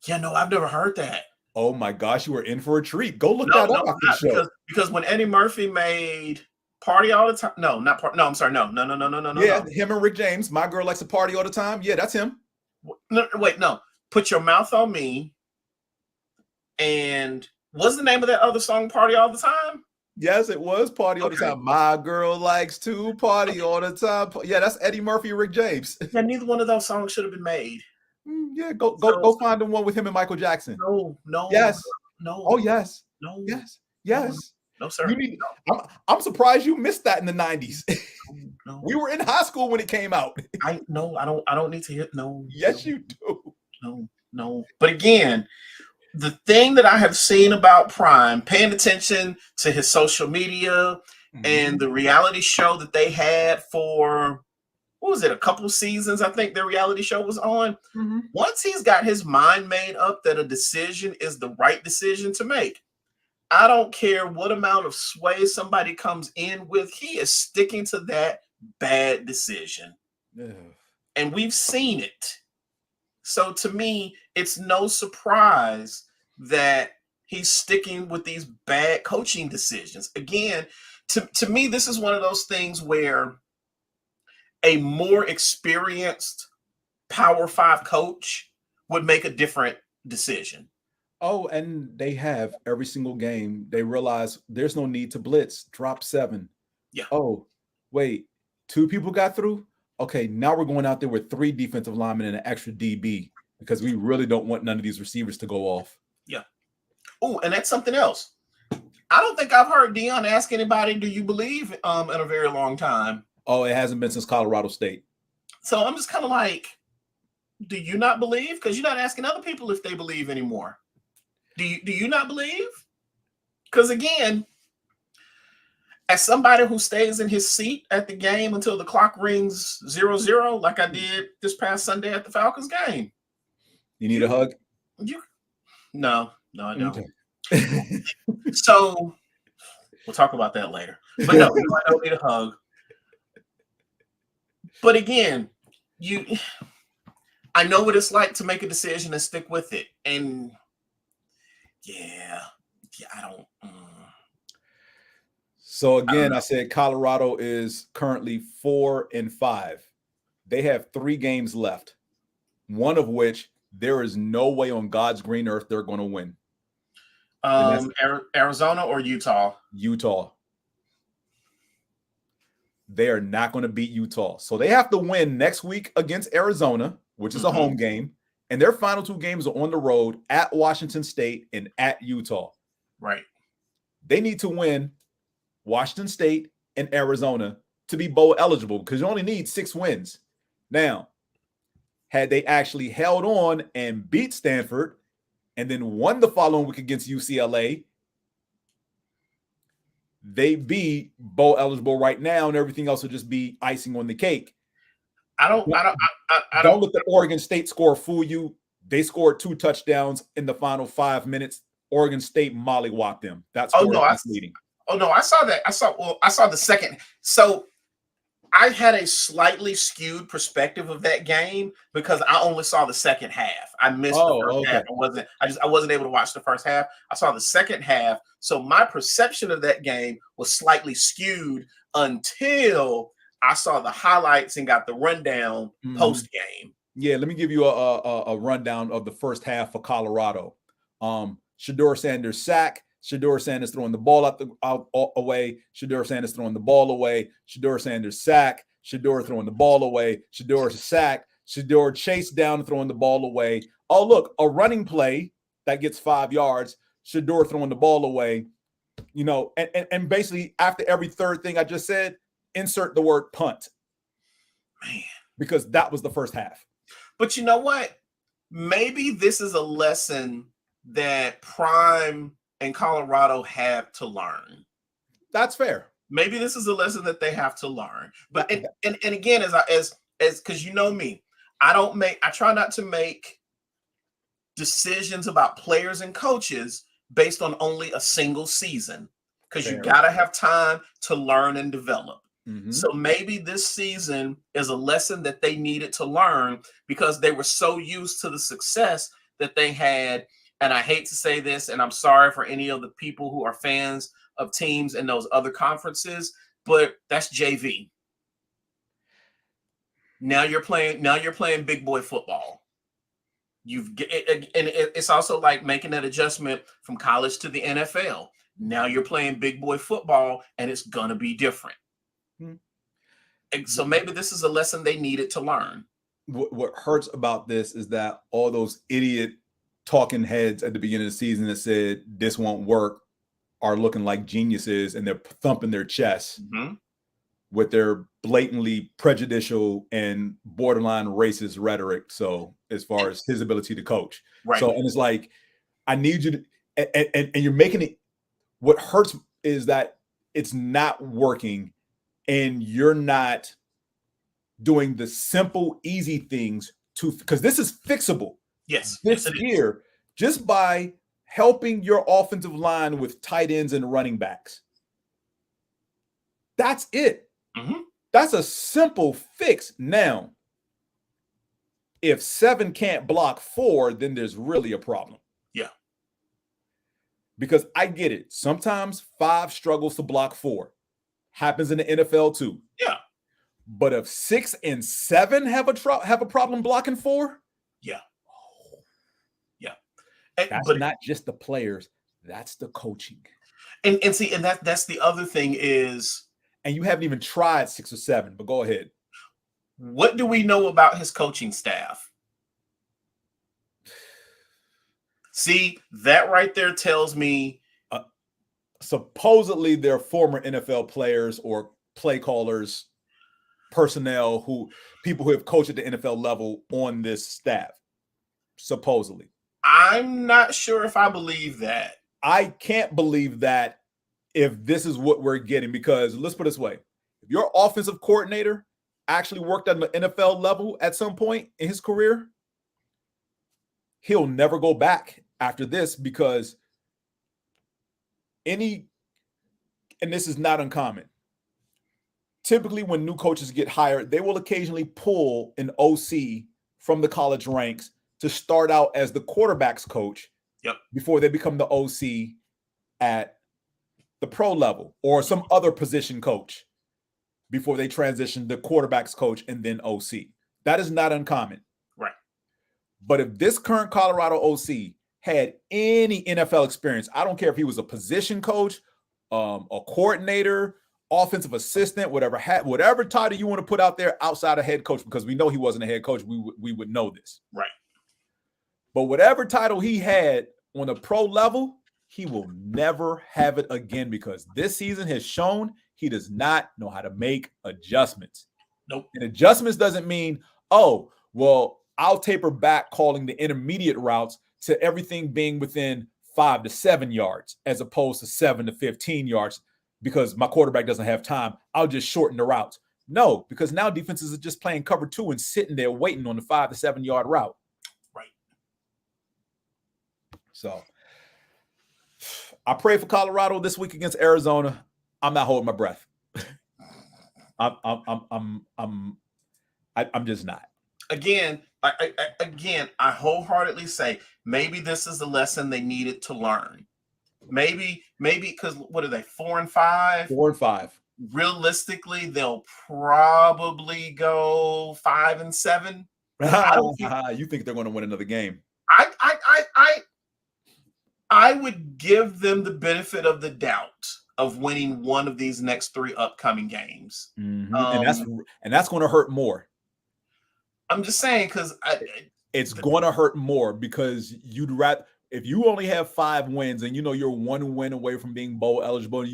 Yeah, no, I've never heard that. Oh my gosh, you were in for a treat. Go look that up after the show. Because when Eddie Murphy made Party All the Time. No, not Party. No, I'm sorry. No. Yeah, him and Rick James. My Girl Likes to Party All the Time. Yeah, that's him. No, wait, no. Put Your Mouth on Me. And what's the name of that other song, Party All the Time? Yes, it was Party All the Time. My girl likes to party all the time. Yeah, that's Eddie Murphy and Rick James. Yeah, neither one of those songs should have been made. Yeah, go find the one with him and Michael Jackson. No. Yes. No. Oh, yes. No. Yes. No, sir. I'm surprised you missed that in the 90s. No. We were in high school when it came out. I don't need to hear. No. Yes, you do. No. But again, the thing that I have seen about Prime, paying attention to his social media and the reality show that they had for, what was it, a couple seasons, I think their reality show was on. Once he's got his mind made up that a decision is the right decision to make, I don't care what amount of sway somebody comes in with, he is sticking to that bad decision. Yeah. And we've seen it. So to me, it's no surprise that he's sticking with these bad coaching decisions. Again, to me, this is one of those things where a more experienced Power 5 coach would make a different decision. Oh, and they have every single game. They realize there's no need to blitz. Drop 7. Yeah. Oh, wait. 2 people got through? Okay, now we're going out there with 3 defensive linemen and an extra DB because we really don't want none of these receivers to go off. Yeah. Oh, and that's something else. I don't think I've heard Dion ask anybody, do you believe, in a very long time. Oh, it hasn't been since Colorado State. So I'm just kind of like, do you not believe? Because you're not asking other people if they believe anymore. Do you not believe? Because again, as somebody who stays in his seat at the game until the clock rings 0-0, like I did this past Sunday at the Falcons game. You need a hug? No, I don't. Okay. So we'll talk about that later. But no, I don't need a hug. But again, I know what it's like to make a decision and stick with it. And yeah, I don't. So again, I said Colorado is currently 4-5. They have 3 games left, one of which there is no way on God's green earth they're going to win. Arizona or Utah? Utah. They are not going to beat Utah. So they have to win next week against Arizona, which is a home game. And their final 2 games are on the road at Washington State and at Utah. Right. They need to win Washington State and Arizona to be bowl eligible because you only need 6 wins. Now, had they actually held on and beat Stanford and then won the following week against UCLA, they'd be bowl eligible right now, and everything else would just be icing on the cake. Don't let the Oregon State score fool you. They scored 2 touchdowns in the final 5 minutes. Oregon State mollywopped them. That's misleading. I saw that. I saw the second. So I had a slightly skewed perspective of that game because I only saw the second half. I missed the first half. I wasn't able to watch the first half. I saw the second half. So my perception of that game was slightly skewed until I saw the highlights and got the rundown post game. Yeah, let me give you a rundown of the first half for Colorado. Shedeur Sanders sack. Shedeur Sanders throwing the ball away. Shedeur Sanders throwing the ball away. Shedeur Sanders sack. Shedeur throwing the ball away. Shedeur sack. Shedeur chase down throwing the ball away. Oh, look, a running play that gets 5 yards. Shedeur throwing the ball away. And basically after every third thing I just said, insert the word punt. Man. Because that was the first half. But you know what? Maybe this is a lesson that Prime and Colorado have to learn. That's fair. Maybe this is a lesson that they have to learn. But and again, as because you know me, I try not to make decisions about players and coaches based on only a single season, because you got to have time to learn and develop. Mm-hmm. So maybe this season is a lesson that they needed to learn because they were so used to the success that they had. And I hate to say this, and I'm sorry for any of the people who are fans of teams in those other conferences, but that's JV. Now you're playing big boy football. It's also like making that adjustment from college to the NFL. Now you're playing big boy football, and it's gonna be different. And so maybe this is a lesson they needed to learn. What hurts about this is that all those idiot talking heads at the beginning of the season that said this won't work are looking like geniuses, and they're thumping their chests with their blatantly prejudicial and borderline racist rhetoric. So as far as his ability to coach. Right. So, and it's like, I need you to, and you're making it, what hurts is that it's not working and you're not doing the simple, easy things because this is fixable. Yes. This year, just by helping your offensive line with tight ends and running backs. That's it. Mm-hmm. That's a simple fix. Now, if 7 can't block 4, then there's really a problem. Yeah. Because I get it. Sometimes 5 struggles to block 4. Happens in the NFL too. Yeah. But if 6 and 7 have a problem blocking 4, yeah. That's not just the players, that's the coaching. And that's the other thing is, and you haven't even tried 6 or 7, but go ahead. What do we know about his coaching staff? See, that right there tells me supposedly they're former NFL players or play callers, personnel people who have coached at the NFL level on this staff. Supposedly. I'm not sure if I believe that. I can't believe that if this is what we're getting, because let's put it this way. If your offensive coordinator actually worked at the NFL level at some point in his career, he'll never go back after this, because and this is not uncommon. Typically when new coaches get hired, they will occasionally pull an OC from the college ranks to start out as the quarterback's coach before they become the OC at the pro level, or some other position coach before they transition to quarterback's coach and then OC. That is not uncommon. Right. But if this current Colorado OC had any NFL experience, I don't care if he was a position coach, a coordinator, offensive assistant, whatever title you want to put out there outside of head coach, because we know he wasn't a head coach, we would know this. Right. But whatever title he had on a pro level, he will never have it again, because this season has shown he does not know how to make adjustments. Nope. And adjustments doesn't mean, oh, well, I'll taper back calling the intermediate routes to everything being within 5 to 7 yards as opposed to 7 to 15 yards because my quarterback doesn't have time. I'll just shorten the routes. No, because now defenses are just playing cover 2 and sitting there waiting on the 5 to 7 yard route. Right. So I pray for Colorado this week against Arizona. I'm not holding my breath. I'm just not. Again, I wholeheartedly say maybe this is the lesson they needed to learn. Maybe because what are they, 4 and 5? 4 and 5. Realistically, they'll probably go 5 and 7. You think they're going to win another game? I would give them the benefit of the doubt of winning one of these next 3 upcoming games. Mm-hmm. And that's going to hurt more. I'm just saying because it's going to hurt more because you'd rather, if you only have 5 wins and you know you're 1 win away from being bowl eligible,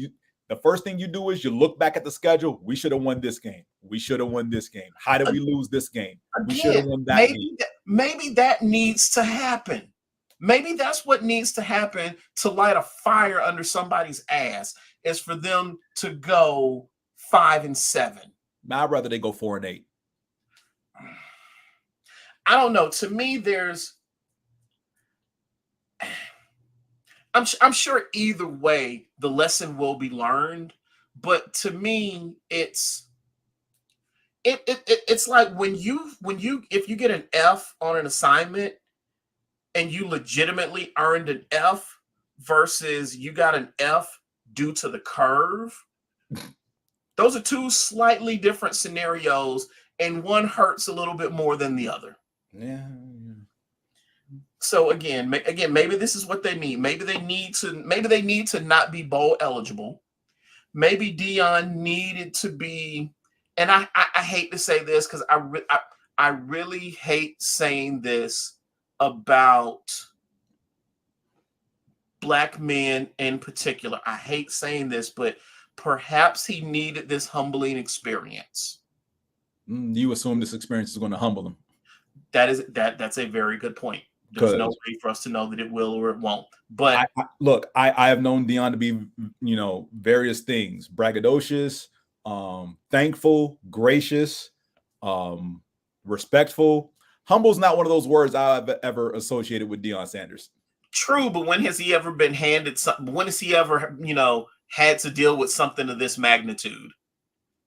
the first thing you do is you look back at the schedule. We should have won this game. We should have won this game. How did we lose this game? We should have won that game. Maybe that needs to happen. Maybe that's what needs to happen to light a fire under somebody's ass, is for them to go 5 and 7. I'd rather they go 4 and 8. I don't know. To me, I'm sure either way the lesson will be learned, but to me, it's like when if you get an F on an assignment and you legitimately earned an F versus you got an F due to the curve. Those are 2 slightly different scenarios, and one hurts a little bit more than the other. Yeah. So again, maybe this is what they need. Maybe they need to not be bowl eligible. Maybe Deion needed to be, and I hate to say this because I really hate saying this about Black men in particular. I hate saying this, but perhaps he needed this humbling experience. You assume this experience is going to humble him. That's a very good point. There's no way for us to know that it will or it won't. But I have known Deion to be, various things: braggadocious, thankful, gracious, respectful. Humble's not one of those words I've ever associated with Deion Sanders. True, but when has he ever been handed something? When has he ever, had to deal with something of this magnitude?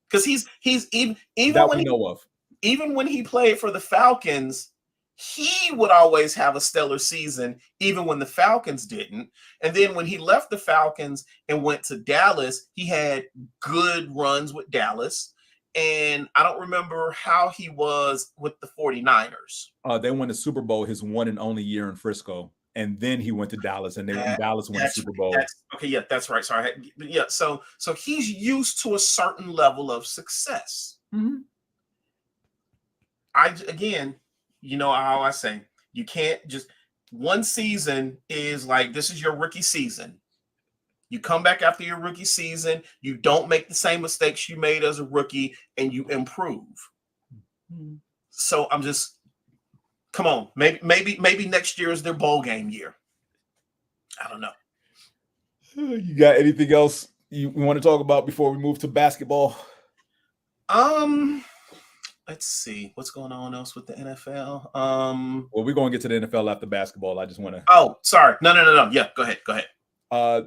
Because he's even that when we know of. Even when he played for the Falcons, he would always have a stellar season, even when the Falcons didn't. And then when he left the Falcons and went to Dallas, he had good runs with Dallas. And I don't remember how he was with the 49ers. They won the Super Bowl his one and only year in Frisco. And then he went to Dallas, and Dallas won the Super Bowl. That's right. Sorry. Yeah. So he's used to a certain level of success. Mm-hmm. How I say, you can't just, one season is like, this is your rookie season. You come back after your rookie season, you don't make the same mistakes you made as a rookie, and you improve. Mm-hmm. So I'm just, come on, maybe next year is their bowl game year. I don't know. You got anything else you want to talk about before we move to basketball? Let's see what's going on else with the NFL. Well, we're going to get to the NFL after basketball. I just want to. Oh, sorry. No. Yeah, go ahead.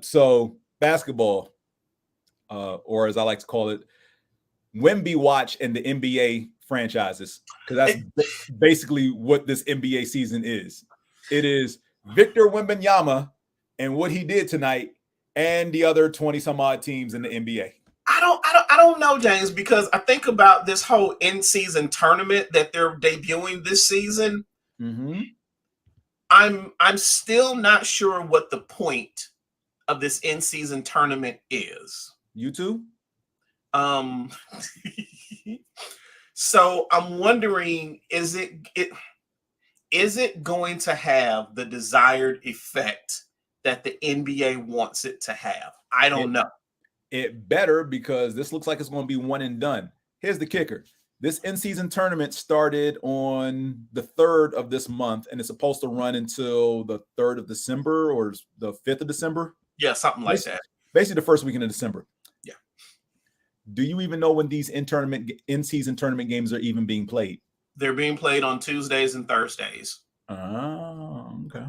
So basketball, or as I like to call it, Wemby Watch and the NBA franchises, because that's basically what this NBA season is. It is Victor Wembanyama and what he did tonight, and the other 20 some odd teams in the NBA. I don't know, James, because I think about this whole in-season tournament that they're debuting this season. Mm-hmm. I'm still not sure what the point of this in-season tournament is. You too? So I'm wondering, is it going to have the desired effect that the NBA wants it to have? I don't know. It better, because this looks like it's going to be one and done. Here's the kicker. This in-season tournament started on the 3rd of this month, and it's supposed to run until the 3rd of December or the 5th of December. Yeah, something like that. Basically the first weekend of December. Yeah. Do you even know when these in-season tournament games are even being played? They're being played on Tuesdays and Thursdays. Oh, okay.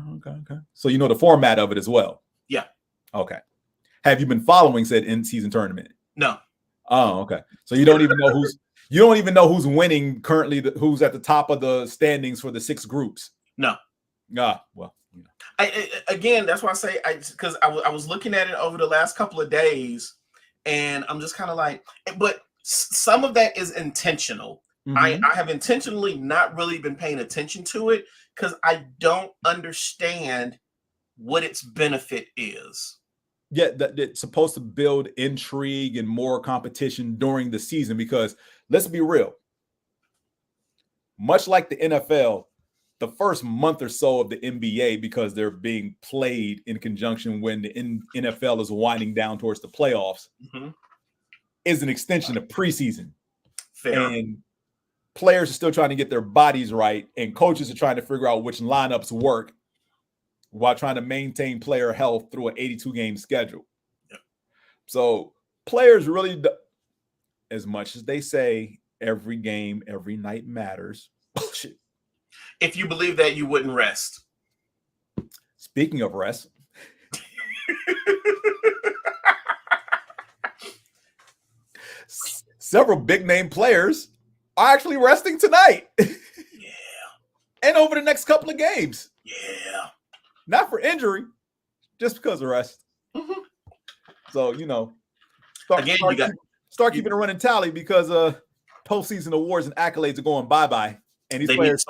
So you know the format of it as well? Yeah. Okay. Have you been following said in-season tournament? No. Oh, okay. So you don't even know who's winning currently, who's at the top of the standings for the 6 groups? No. Well. You know. Again, that's why I say because I was looking at it over the last couple of days, and I'm just kind of like, but some of that is intentional. I have intentionally not really been paying attention to it because I don't understand what its benefit is. Yeah, that it's supposed to build intrigue and more competition during the season because let's be real. Much like the NFL, the first month or so of the NBA, because they're being played in conjunction when the NFL is winding down towards the playoffs, is an extension of preseason. Fair. And players are still trying to get their bodies right, and coaches are trying to figure out which lineups work while trying to maintain player health through an 82-game schedule. Yep. So players really, as much as they say every game, every night matters, bullshit. If you believe that, you wouldn't rest. Speaking of rest, several big-name players are actually resting tonight. Yeah. And over the next couple of games. Yeah. Not for injury, just because of rest. So, start keeping a running tally because postseason awards and accolades are going bye-bye. And these players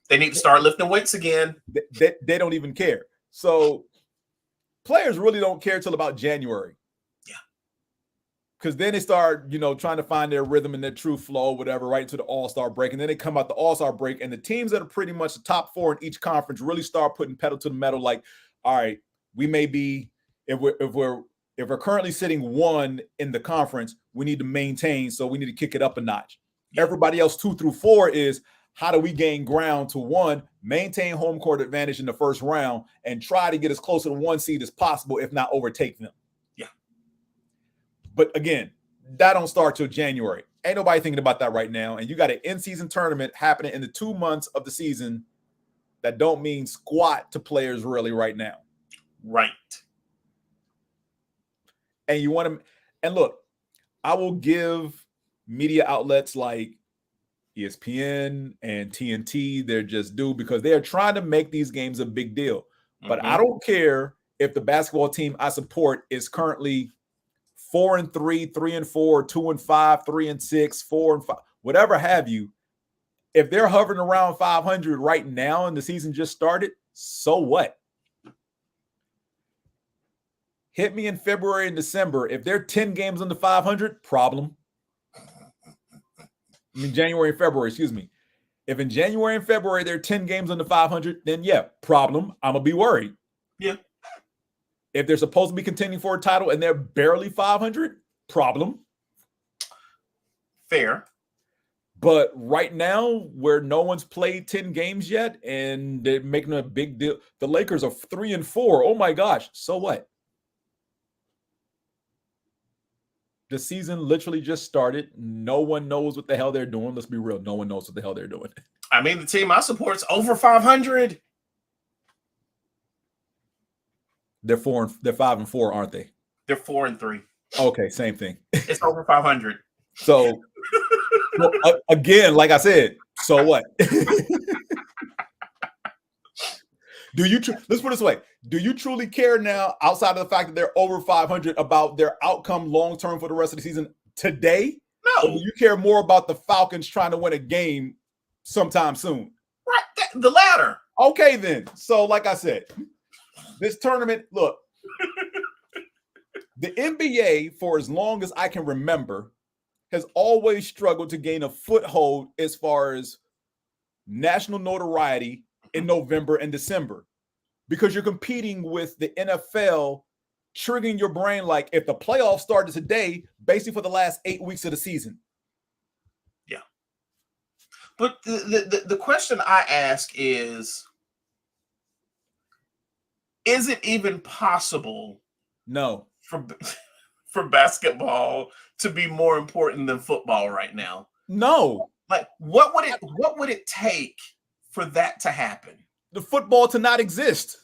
they need to start lifting weights again. They don't even care. So players really don't care till about January. Yeah. Because then they start, trying to find their rhythm and their true flow, whatever, right into the All-Star break. And then they come out the All-Star break, and the teams that are pretty much the top 4 in each conference really start putting pedal to the metal. Like, all right, we may be if we're currently sitting 1 in the conference, we need to maintain. So we need to kick it up a notch. Yeah. Everybody else 2 through 4 is how do we gain ground to 1, maintain home court advantage in the first round, and try to get as close to the 1 seed as possible, if not overtake them. But again, that don't start till January. Ain't nobody thinking about that right now. And you got an in-season tournament happening in the 2 months of the season that don't mean squat to players really right now. Right. And you want to, and look, I will give media outlets like ESPN and TNT their just due because they are trying to make these games a big deal. But I don't care if the basketball team I support is currently 4-3, 3-4, 2-5, 3-6, 4-5, whatever have you. If they're hovering around 500 right now and the season just started, so what? Hit me in February and December. If they're 10 games under 500, problem. January and February, excuse me. If in January and February they're 10 games under 500, then yeah, problem. I'm going to be worried. Yeah. If they're supposed to be contending for a title and they're barely 500, problem. Fair. But right now, where no one's played 10 games yet and they're making a big deal, the Lakers are 3-4. Oh my gosh. So what? The season literally just started. No one knows what the hell they're doing. Let's be real. No one knows what the hell they're doing. I mean, the team I support's over 500. They're 5-4, aren't they? They're 4-3. Okay, same thing. It's over 500. So, well, again, like I said, so what? Let's put it this way. Do you truly care now, outside of the fact that they're over 500, about their outcome long-term for the rest of the season today? No. Or do you care more about the Falcons trying to win a game sometime soon? Right, the latter. Okay, then. So, like I said, this tournament, look, the NBA, for as long as I can remember, has always struggled to gain a foothold as far as national notoriety in November and December, because you're competing with the NFL, triggering your brain like if the playoffs started today, basically for the last 8 weeks of the season. Yeah. But the question I ask is it even possible No. for basketball to be more important than football right now? No. Like, what would it take for that to happen? The football to not exist.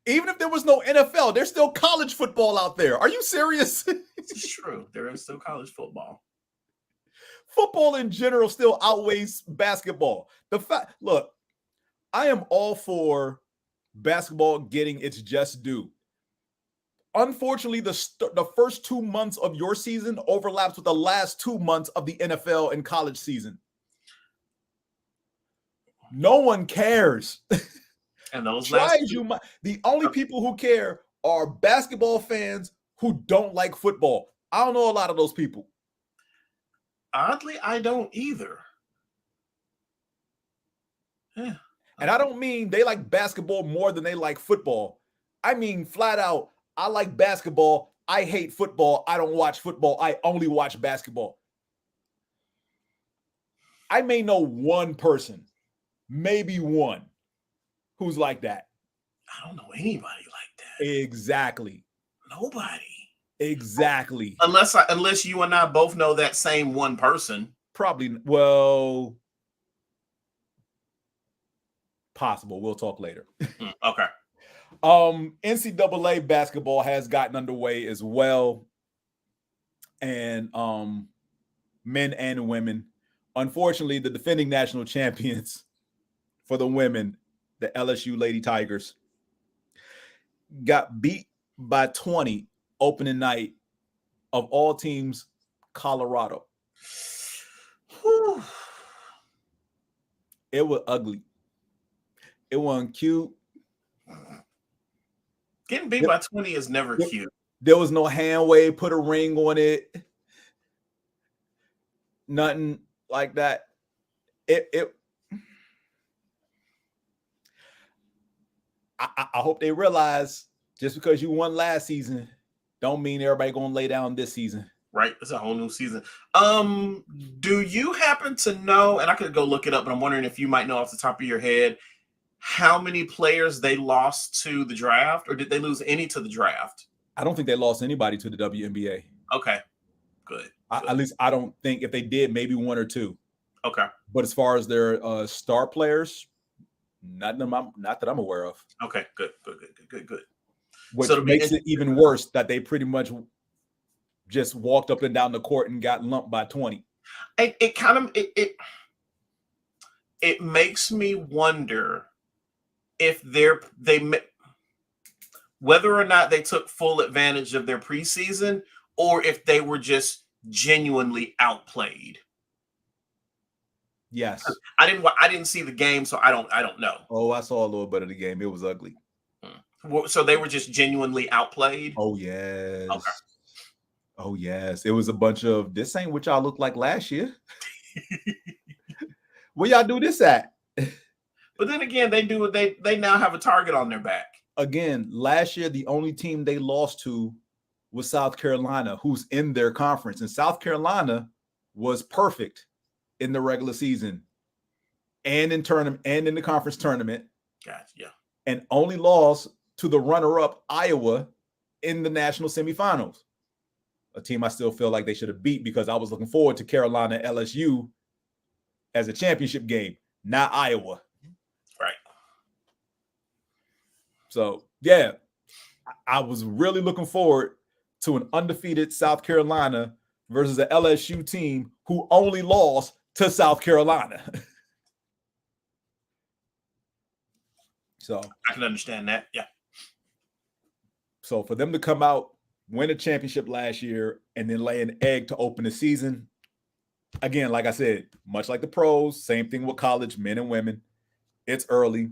Even if there was no NFL, there's still college football out there. Are you serious? It's true. There is still college football. Football in general still outweighs basketball. Look, I am all for basketball getting its just due. Unfortunately, the first 2 months of your season overlaps with the last 2 months of the NFL and college season. No one cares. And those the only people who care are basketball fans who don't like football. I don't know a lot of those people. Oddly, I don't either. Yeah. And I don't mean they like basketball more than they like football. I mean flat out, I like basketball. I hate football. I don't watch football. I only watch basketball. I may know one person, maybe one, who's like that. I don't know anybody like that. Exactly. Nobody. Exactly. Unless you and I both know that same one person. Probably. Well, possible. We'll talk later. Okay. NCAA basketball has gotten underway as well. And men and women. Unfortunately, the defending national champions for the women, the LSU Lady Tigers, got beat by 20 opening night of all teams, Colorado. Whew. It was ugly. It wasn't cute. Getting beat by 20 is never cute. There was no hand wave, put a ring on it. Nothing like that. I hope they realize just because you won last season don't mean everybody gonna lay down this season. Right. It's a whole new season. Do you happen to know, and I could go look it up, but I'm wondering if you might know off the top of your head how many players they lost to the draft, or did they lose any to the draft? I don't think they lost anybody to the WNBA. Okay. Good. At least I don't think. If they did, maybe one or two. Okay. But as far as their star players, not that I'm aware of. Okay. Good. Which makes it even worse that they pretty much just walked up and down the court and got lumped by 20. It makes me wonder if whether or not they took full advantage of their preseason, or if they were just genuinely outplayed. Yes. I didn't see the game, so I don't know. Oh, I saw a little bit of the game. It was ugly. So they were just genuinely outplayed? Oh, yes. Okay. Oh, yes. It was a bunch of, this ain't what y'all looked like last year. Where y'all do this at? But then again, they now have a target on their back. Again, last year, the only team they lost to was South Carolina, who's in their conference. And South Carolina was perfect in the regular season and in the conference tournament. Gotcha. Yeah. And only lost to the runner-up Iowa in the national semifinals. A team I still feel like they should have beat, because I was looking forward to Carolina LSU as a championship game, not Iowa. Right. So, yeah, I was really looking forward to an undefeated South Carolina versus an LSU team who only lost to South Carolina. So I can understand that. Yeah. So for them to come out, win a championship last year, and then lay an egg to open the season, again, like I said, much like the pros, same thing with college, men and women. It's early.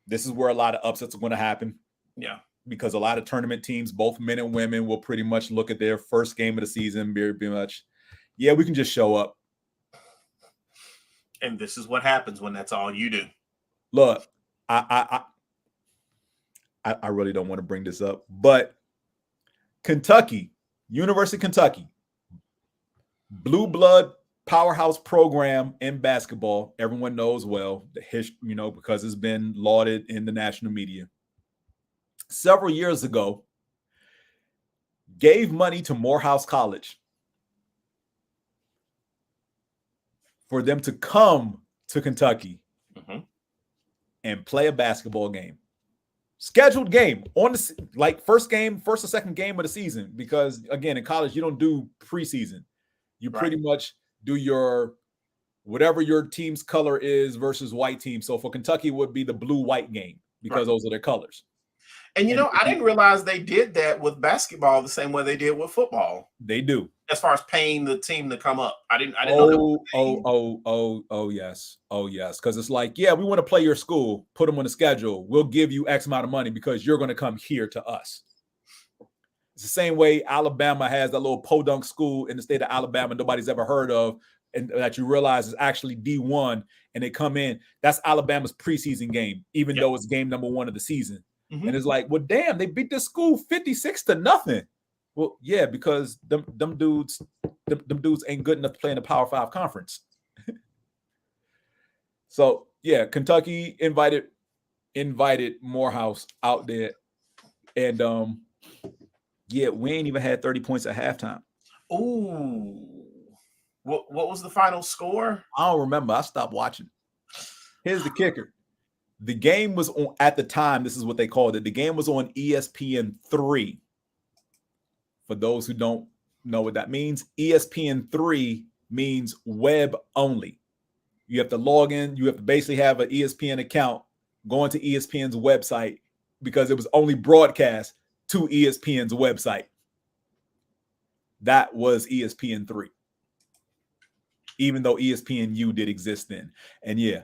This is where a lot of upsets are going to happen. Yeah. Because a lot of tournament teams, both men and women, will pretty much look at their first game of the season, be much, yeah, we can just show up. And this is what happens when that's all you do. Look, I really don't want to bring this up, but Kentucky, University of Kentucky, blue blood powerhouse program in basketball. Everyone knows well the history, because it's been lauded in the national media. Several years ago, gave money to Morehouse College for them to come to Kentucky and play a basketball game. Scheduled game on the first or second game of the season, because again, in college, you don't do preseason. You pretty much do your whatever your team's color is versus white team. So for Kentucky, it would be the blue-white game because those are their colors. And I didn't realize they did that with basketball the same way they did with football. They do. As far as paying the team to come up. I didn't know. Oh yes. Because it's like, yeah, we want to play your school, put them on the schedule. We'll give you X amount of money because you're going to come here to us. It's the same way Alabama has that little podunk school in the state of Alabama nobody's ever heard of, and that you realize is actually D1, and they come in. That's Alabama's preseason game, even though it's game number 1 of the season. And it's like, well, damn, they beat this school 56-0. Well, yeah, because them dudes ain't good enough to play in the Power 5 conference. So yeah, Kentucky invited Morehouse out there, and yeah, we ain't even had 30 points at halftime. Ooh, what was the final score? I don't remember. I stopped watching. Here's the kicker. The game was on, at the time, this is what they called it. The game was on ESPN 3. For those who don't know what that means, ESPN 3 means web only. You have to log in. You have to basically have an ESPN account, go into ESPN's website, because it was only broadcast to ESPN's website. That was ESPN 3. Even though ESPNU did exist then. And yeah,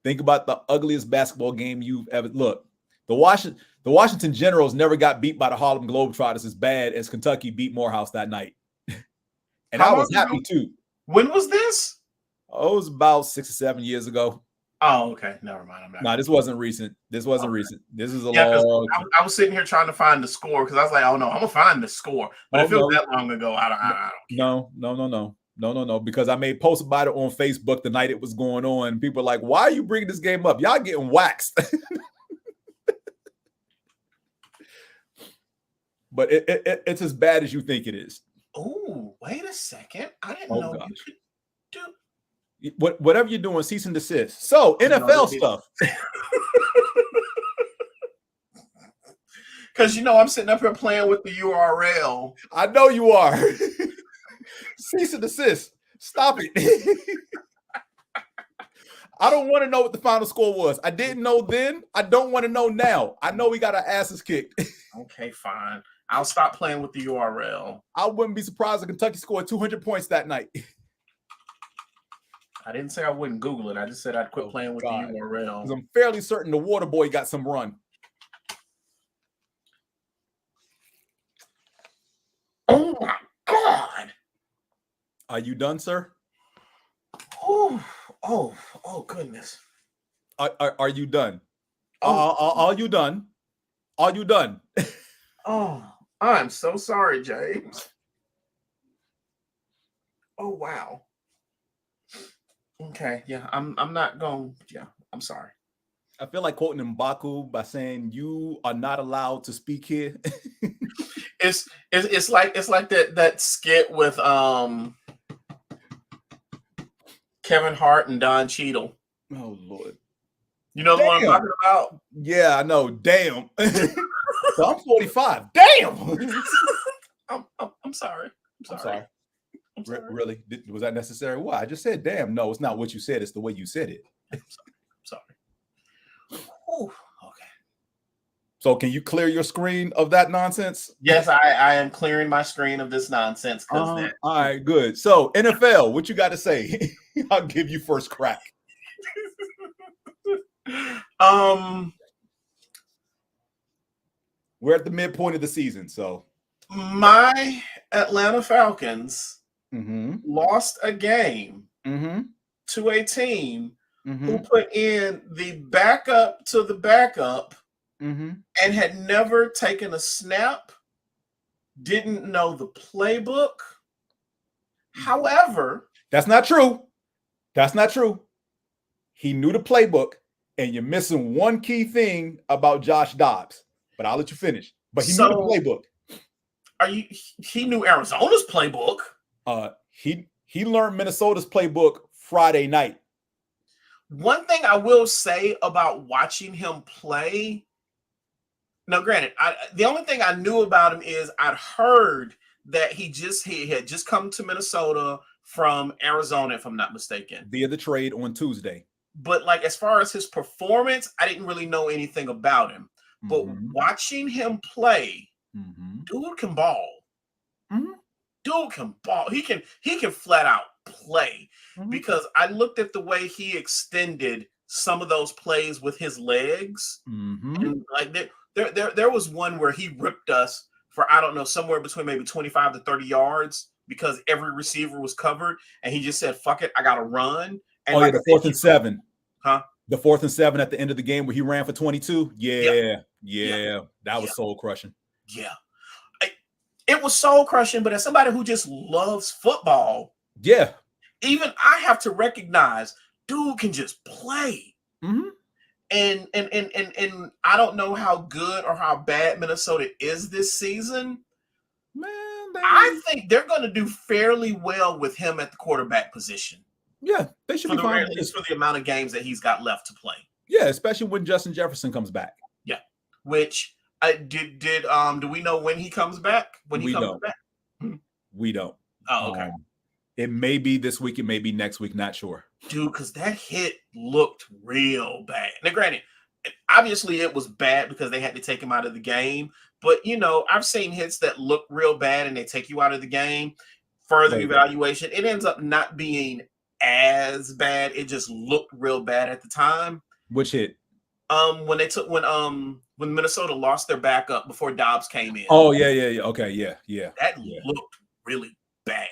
think about the ugliest basketball game you've ever looked. The Washington Generals never got beat by the Harlem Globetrotters as bad as Kentucky beat Morehouse that night. And I was happy too. When was this? Oh, it was about 6 or 7 years ago. Oh, okay. Never mind. No, this wasn't recent. This is a long. I was sitting here trying to find the score because I was like, oh no, I'm gonna find the score. But if it was that long ago, I don't care. No, because I made posts about it on Facebook the night it was going on. People were like, why are you bringing this game up? Y'all getting waxed. But it's as bad as you think it is. Oh, wait a second. I didn't know you could do whatever you're doing, cease and desist. So NFL stuff. Because I'm sitting up here playing with the URL. I know you are. Cease and desist. Stop it. I don't want to know what the final score was. I didn't know then. I don't want to know now. I know we got our asses kicked. Okay, fine. I'll stop playing with the URL. I wouldn't be surprised if Kentucky scored 200 points that night. I didn't say I wouldn't Google it. I just said I'd quit playing with the URL. Because I'm fairly certain the water boy got some run. Oh my God. Are you done, sir? Oh goodness. Are you done? Are you done? Are you done? Oh, I'm so sorry, James. Oh wow. Okay, yeah, I'm not going. Yeah, I'm sorry. I feel like quoting M'Baku by saying you are not allowed to speak here. It's like that skit with Kevin Hart and Don Cheadle. Oh Lord. You know the one I'm talking about? Yeah, I know. Damn. So I'm 45. Damn. I'm sorry. I'm sorry. Really? Was that necessary? Why? I just said damn. No, it's not what you said. It's the way you said it. I'm sorry. Ooh, okay. So can you clear your screen of that nonsense? Yes, I am clearing my screen of this nonsense. All right, good. So NFL, what you got to say? I'll give you first crack. We're at the midpoint of the season, so my Atlanta Falcons lost a game to a team who put in the backup to the backup and had never taken a snap, didn't know the playbook, However, that's not true. That's not true. He knew the playbook, and you're missing one key thing about Josh Dobbs. But I'll let you finish. But he knew the playbook. He knew Arizona's playbook. He learned Minnesota's playbook Friday night. One thing I will say about watching him play. Now, granted, the only thing I knew about him is I'd heard that he had just come to Minnesota from Arizona, if I'm not mistaken, via the trade on Tuesday. But like as far as his performance, I didn't really know anything about him. But watching him play, dude can ball. Dude can ball. He can flat out play. Because I looked at the way he extended some of those plays with his legs. And like there was one where he ripped us for, I don't know, somewhere between maybe 25 to 30 yards because every receiver was covered. And he just said, fuck it, I got to run. And the 4th and 7. Huh? The 4th and 7 at the end of the game where he ran for 22. Yeah. That was soul crushing. Yeah. It was soul crushing, but as somebody who just loves football, even I have to recognize dude can just play. And I don't know how good or how bad Minnesota is this season. I think they're going to do fairly well with him at the quarterback position. Yeah, they should be fine. At least for the amount of games that he's got left to play. Yeah, especially when Justin Jefferson comes back. Yeah, which do we know when he comes back? We don't. Oh, okay. It may be this week. It may be next week. Not sure. Dude, because that hit looked real bad. Now, granted, obviously it was bad because they had to take him out of the game. But, you know, I've seen hits that look real bad and they take you out of the game. Further evaluation, it ends up not being as bad. It just looked real bad at the time. Which hit? When Minnesota lost their backup before Dobbs came in. Oh, yeah. Okay, yeah. That looked really bad.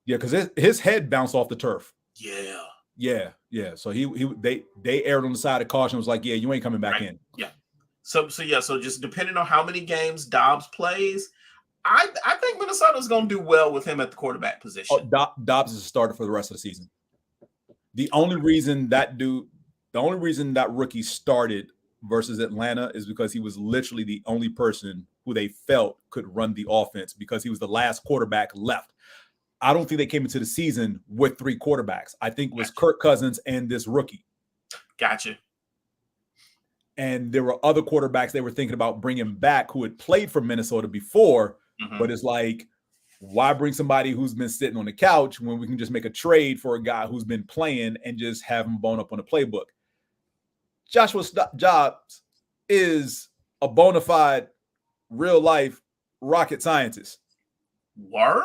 Yeah, because his head bounced off the turf. Yeah. So they erred on the side of caution. Was like, yeah, you ain't coming back in. Yeah. So just depending on how many games Dobbs plays, I think Minnesota's going to do well with him at the quarterback position. Dobbs is a starter for the rest of the season. The only reason that rookie started versus Atlanta is because he was literally the only person who they felt could run the offense because he was the last quarterback left. I don't think they came into the season with 3 quarterbacks. I think it was Kirk Cousins and this rookie. Gotcha. And there were other quarterbacks they were thinking about bringing back who had played for Minnesota before, but it's like, why bring somebody who's been sitting on the couch when we can just make a trade for a guy who's been playing and just have him bone up on the playbook? Joshua Dobbs is a bona fide, real-life rocket scientist. Word?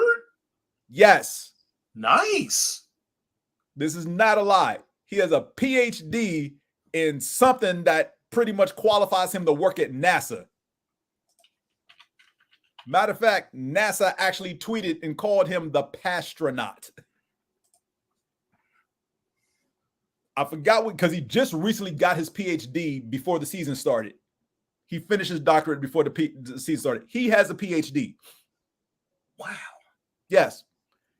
Yes. Nice. This is not a lie. He has a PhD in something that pretty much qualifies him to work at NASA. Matter of fact, NASA actually tweeted and called him the Pastronaut. I forgot because he just recently got his PhD before the season started. He finished his doctorate before the season started. He has a PhD. Wow. Yes.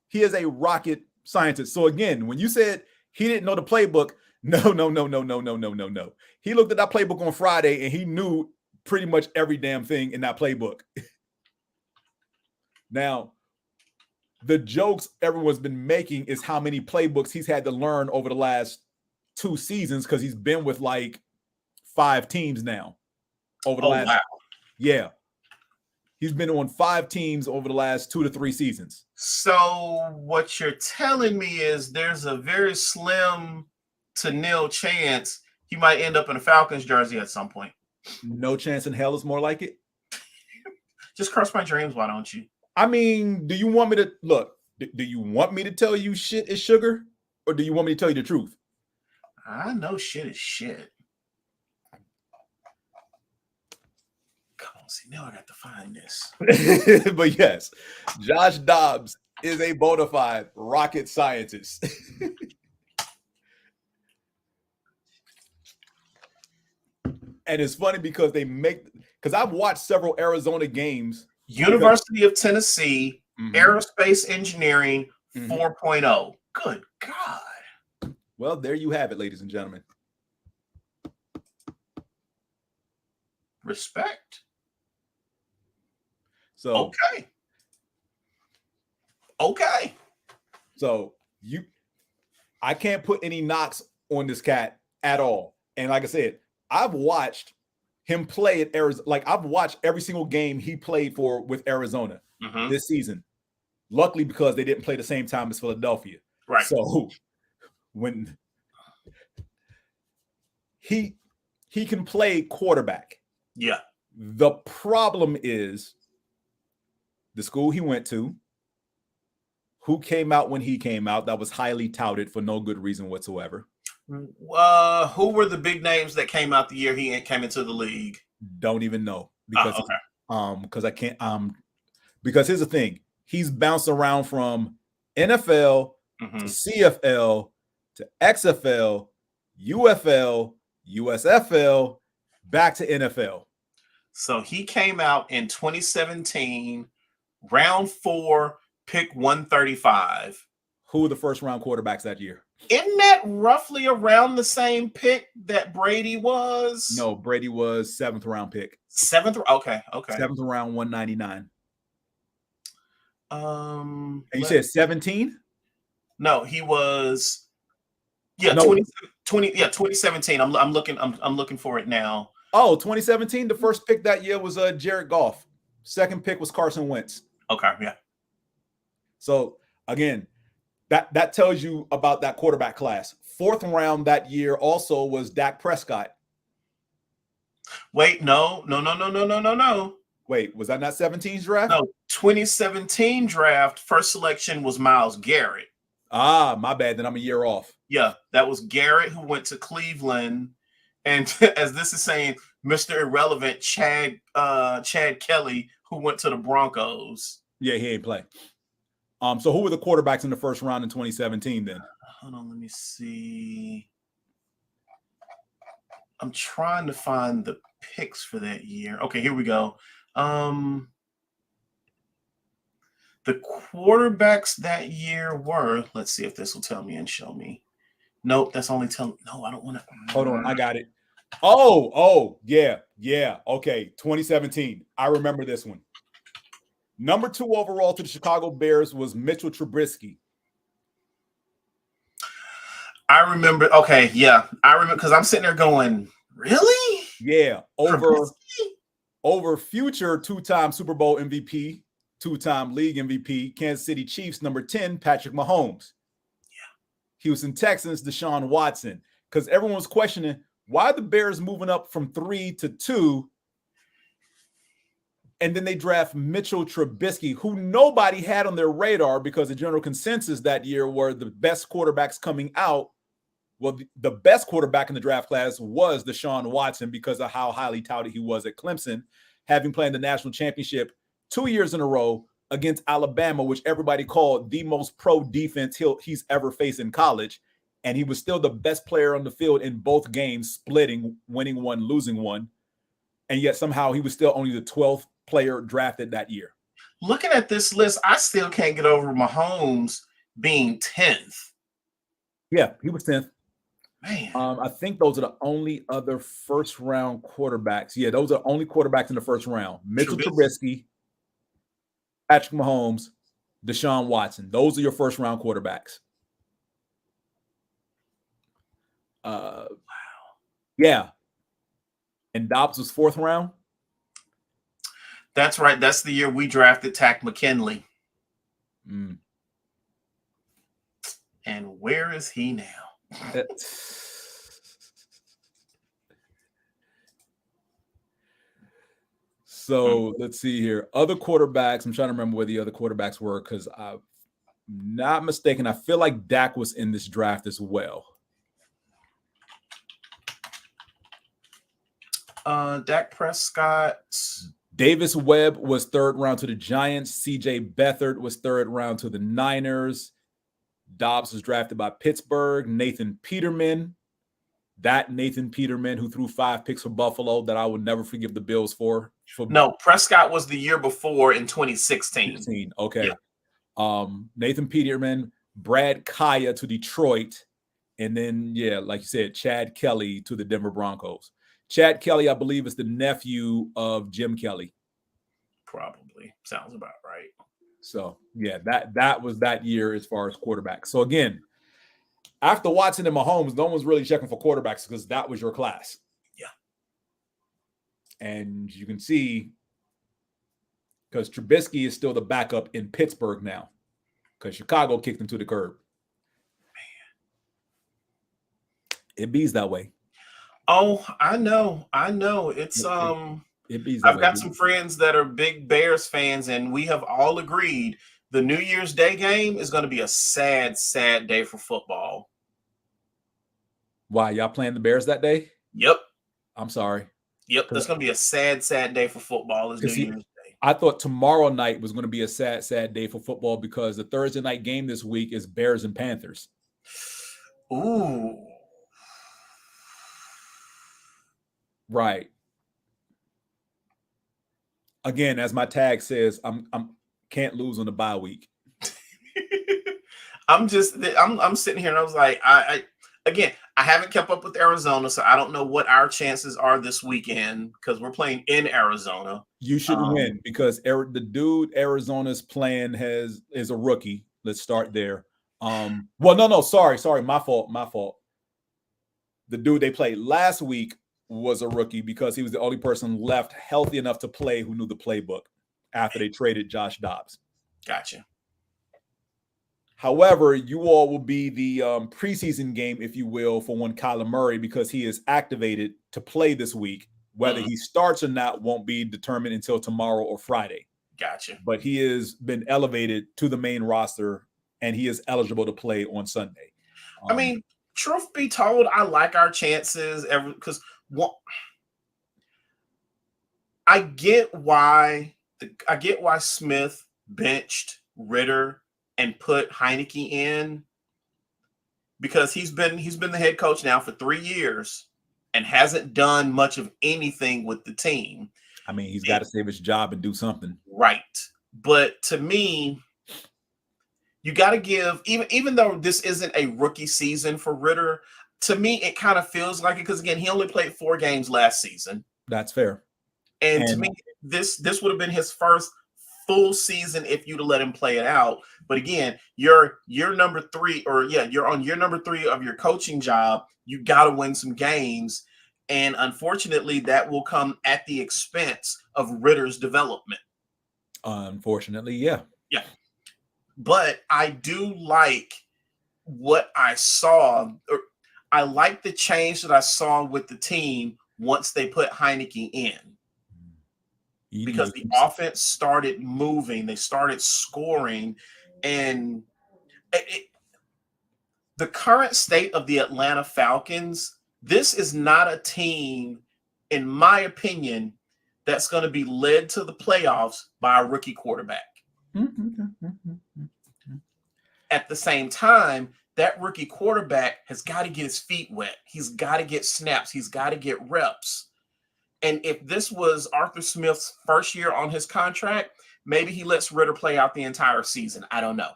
He is a rocket scientist. So again, when you said he didn't know the playbook, no. He looked at that playbook on Friday and he knew pretty much every damn thing in that playbook. Now, the jokes everyone's been making is how many playbooks he's had to learn over the last 2 seasons because he's been with like 5 teams now. Over the last, yeah. He's been on 5 teams over the last 2 to 3 seasons. So what you're telling me is there's a very slim to nil chance he might end up in a Falcons jersey at some point. No chance in hell is more like it. Just crush my dreams, why don't you? I mean, do you want me to look? Do you want me to tell you shit is sugar, or do you want me to tell you the truth? I know shit is shit. Come on, see, now I got to find this. But yes, Josh Dobbs is a bona fide rocket scientist. And it's funny because I've watched several Arizona games. University of Tennessee, aerospace engineering, 4.0. Good God. Well, there you have it, ladies and gentlemen. Respect. So okay. So I can't put any knocks on this cat at all. And like I said, I've watched him play at Arizona. Like I've watched every single game he played for with Arizona this season. Luckily, because they didn't play the same time as Philadelphia. Right. So when he can play quarterback. Yeah. The problem is the school he went to, who came out when he came out, that was highly touted for no good reason whatsoever. Who were the big names that came out the year he came into the league? Don't even know because I can't because here's the thing. He's bounced around from NFL to CFL to XFL, UFL, USFL, back to NFL. So he came out in 2017, round 4, pick 135. Who were the first round quarterbacks that year? Isn't that roughly around the same pick that Brady was? No, Brady was 7th round pick. 7th? Okay. 7th round, 199. And you said 17? No, he was 2017. I'm looking for it now. Oh, 2017. The first pick that year was Jared Goff. Second pick was Carson Wentz. Okay, yeah. So again, that tells you about that quarterback class. 4th round that year also was Dak Prescott. Wait, no. Wait, was that not 17's draft? No, 2017 draft, first selection was Myles Garrett. Ah, my bad. Then I'm a year off. Yeah, that was Garrett who went to Cleveland. And as this is saying, Mr. Irrelevant, Chad Kelly, who went to the Broncos. Yeah, he ain't play. So who were the quarterbacks in the first round in 2017 then? Hold on, let me see. I'm trying to find the picks for that year. Okay, here we go. The quarterbacks that year were, let's see if this will tell me and show me. Nope, that's only telling. No, I don't want to. Hold on, I got it. Oh, yeah. Okay, 2017. I remember this one. Number 2 overall to the Chicago Bears was Mitchell Trubisky. I remember. Okay, yeah, I remember because I'm sitting there going, really? Yeah, over future 2-time Super Bowl MVP, 2-time league MVP, Kansas City Chiefs, number 10, Patrick Mahomes. Yeah. Houston Texans, Deshaun Watson. Because everyone was questioning why the Bears moving up from 3 to 2. And then they draft Mitchell Trubisky, who nobody had on their radar because the general consensus that year were the best quarterbacks coming out. Well, the best quarterback in the draft class was Deshaun Watson because of how highly touted he was at Clemson, having played the national championship 2 years in a row against Alabama, which everybody called the most pro defense he's ever faced in college. And he was still the best player on the field in both games, splitting, winning one, losing one. And yet somehow he was still only the 12th player drafted that year. Looking at this list, I still can't get over Mahomes being 10th. Yeah, he was 10th. Man. I think those are the only other first round quarterbacks. Yeah, those are only quarterbacks in the first round. Mitchell Trubisky, Patrick Mahomes, Deshaun Watson. Those are your first round quarterbacks. Wow. Yeah. And Dobbs was 4th round. That's right. That's the year we drafted Takk McKinley. Mm. And where is he now? So let's see here. Other quarterbacks. I'm trying to remember where the other quarterbacks were because I'm not mistaken. I feel like Dak was in this draft as well. Dak Prescott. Davis Webb was 3rd round to the Giants. CJ Beathard was 3rd round to the Niners. Dobbs was drafted by Pittsburgh. Nathan Peterman. That Nathan Peterman who threw 5 picks for Buffalo that I would never forgive the Bills for. No, Prescott was the year before in 2016. Okay. Nathan Peterman, Brad Kaya to Detroit, and then, like you said, Chad Kelly to the Denver Broncos. Chad Kelly, I believe, is the nephew of Jim Kelly. Probably. Sounds about right. So, that was that year as far as quarterbacks. So, again, after Watson and Mahomes, no one's really checking for quarterbacks because that was your class. Yeah. And you can see, because Trubisky is still the backup in Pittsburgh now, because Chicago kicked him to the curb. Man. It bees that way. Oh, I know. It's it bees that I've got some friends that are big Bears fans, and we have all agreed the New Year's Day game is going to be a sad, sad day for football. Why? Y'all playing the Bears that day? Yep. I'm sorry. Yep. That's going to be a sad, sad day for football. Is New Year's Day. I thought tomorrow night was going to be a sad, sad day for football because the Thursday night game this week is Bears and Panthers. Ooh. Right. Again, as my tag says, I'm can't lose on the bye week. I'm sitting here and I was like, I haven't kept up with Arizona, so I don't know what our chances are this weekend because we're playing in Arizona. You should win because the dude Arizona's playing is a rookie. Let's start there. Sorry, my fault. The dude they played last week was a rookie because he was the only person left healthy enough to play who knew the playbook after they traded Josh Dobbs. Gotcha. However, you all will be the preseason game, if you will, for one Kyler Murray because he is activated to play this week. Whether he starts or not won't be determined until tomorrow or Friday. Gotcha. But he has been elevated to the main roster, and he is eligible to play on Sunday. I mean, truth be told, I like our chances because I get why Smith benched Ritter and put Heineke in because he's been the head coach now for 3 years and hasn't done much of anything with the team. I mean, he's got to save his job and do something. Right. But to me, you got to give, even though this isn't a rookie season for Ritter, to me, it kind of feels like it because, again, he only played 4 games last season. That's fair. And to me, this would have been his first full season if you'd have let him play it out. But again, you're number 3, you're on year number 3 of your coaching job. You got to win some games. And unfortunately, that will come at the expense of Ritter's development. Unfortunately, yeah. Yeah. But I do like what I saw. I like the change that I saw with the team once they put Heineke in. Because the offense started moving, they started scoring, and the current state of the Atlanta Falcons, this is not a team, in my opinion, that's going to be led to the playoffs by a rookie quarterback. At the same time, that rookie quarterback has got to get his feet wet. He's got to get snaps. He's got to get reps. And if this was Arthur Smith's first year on his contract, maybe he lets Ritter play out the entire season. I don't know.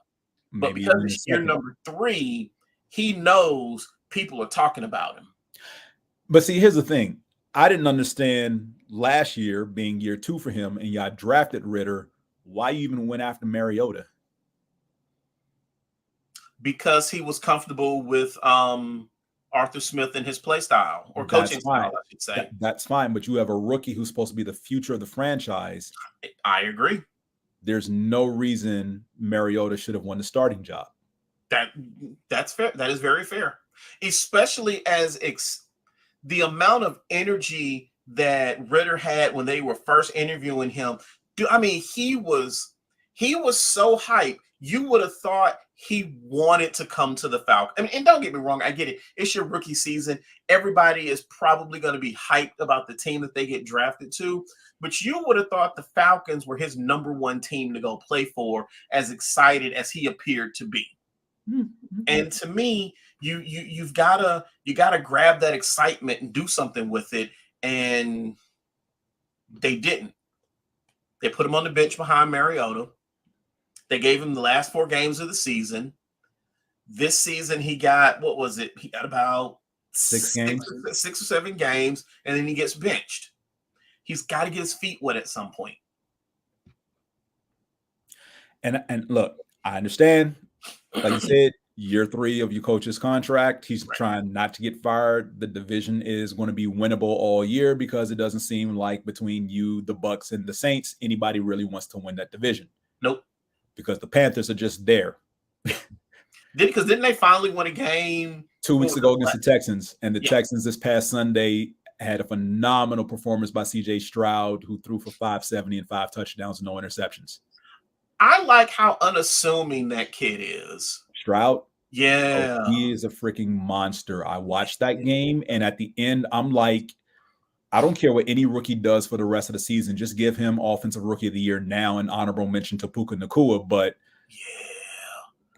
But because it's year number 3, he knows people are talking about him. But see, here's the thing. I didn't understand last year being year 2 for him and y'all drafted Ritter. Why you even went after Mariota? Because he was comfortable with Arthur Smith and his play style or coaching style, I should say. That's fine, but you have a rookie who's supposed to be the future of the franchise. I agree. There's no reason Mariota should have won the starting job. That's fair. That is very fair, especially as the amount of energy that Ritter had when they were first interviewing him. I mean, he was so hyped. You would have thought he wanted to come to the Falcons. I mean, and don't get me wrong, I get it. It's your rookie season. Everybody is probably going to be hyped about the team that they get drafted to. But you would have thought the Falcons were his number 1 team to go play for, as excited as he appeared to be. Mm-hmm. And to me, you gotta grab that excitement and do something with it. And they didn't. They put him on the bench behind Mariota. They gave him the last 4 games of the season. This season, he got, what was it? He got about 6 games, 6 or 7 games, and then he gets benched. He's got to get his feet wet at some point. And look, I understand. Like you said, year 3 of your coach's contract. He's trying not to get fired. The division is going to be winnable all year because it doesn't seem like between you, the Bucks, and the Saints, anybody really wants to win that division. Nope. Because the Panthers are just there. Didn't they finally win a game 2 weeks ago against the Texans? And the Texans this past Sunday had a phenomenal performance by CJ Stroud, who threw for 570 and 5 touchdowns and no interceptions. I like how unassuming that kid is. Stroud? Yeah. Oh, he is a freaking monster. I watched that game, and at the end, I'm like, I don't care what any rookie does for the rest of the season. Just give him Offensive Rookie of the Year now, and honorable mention to Puka Nacua. But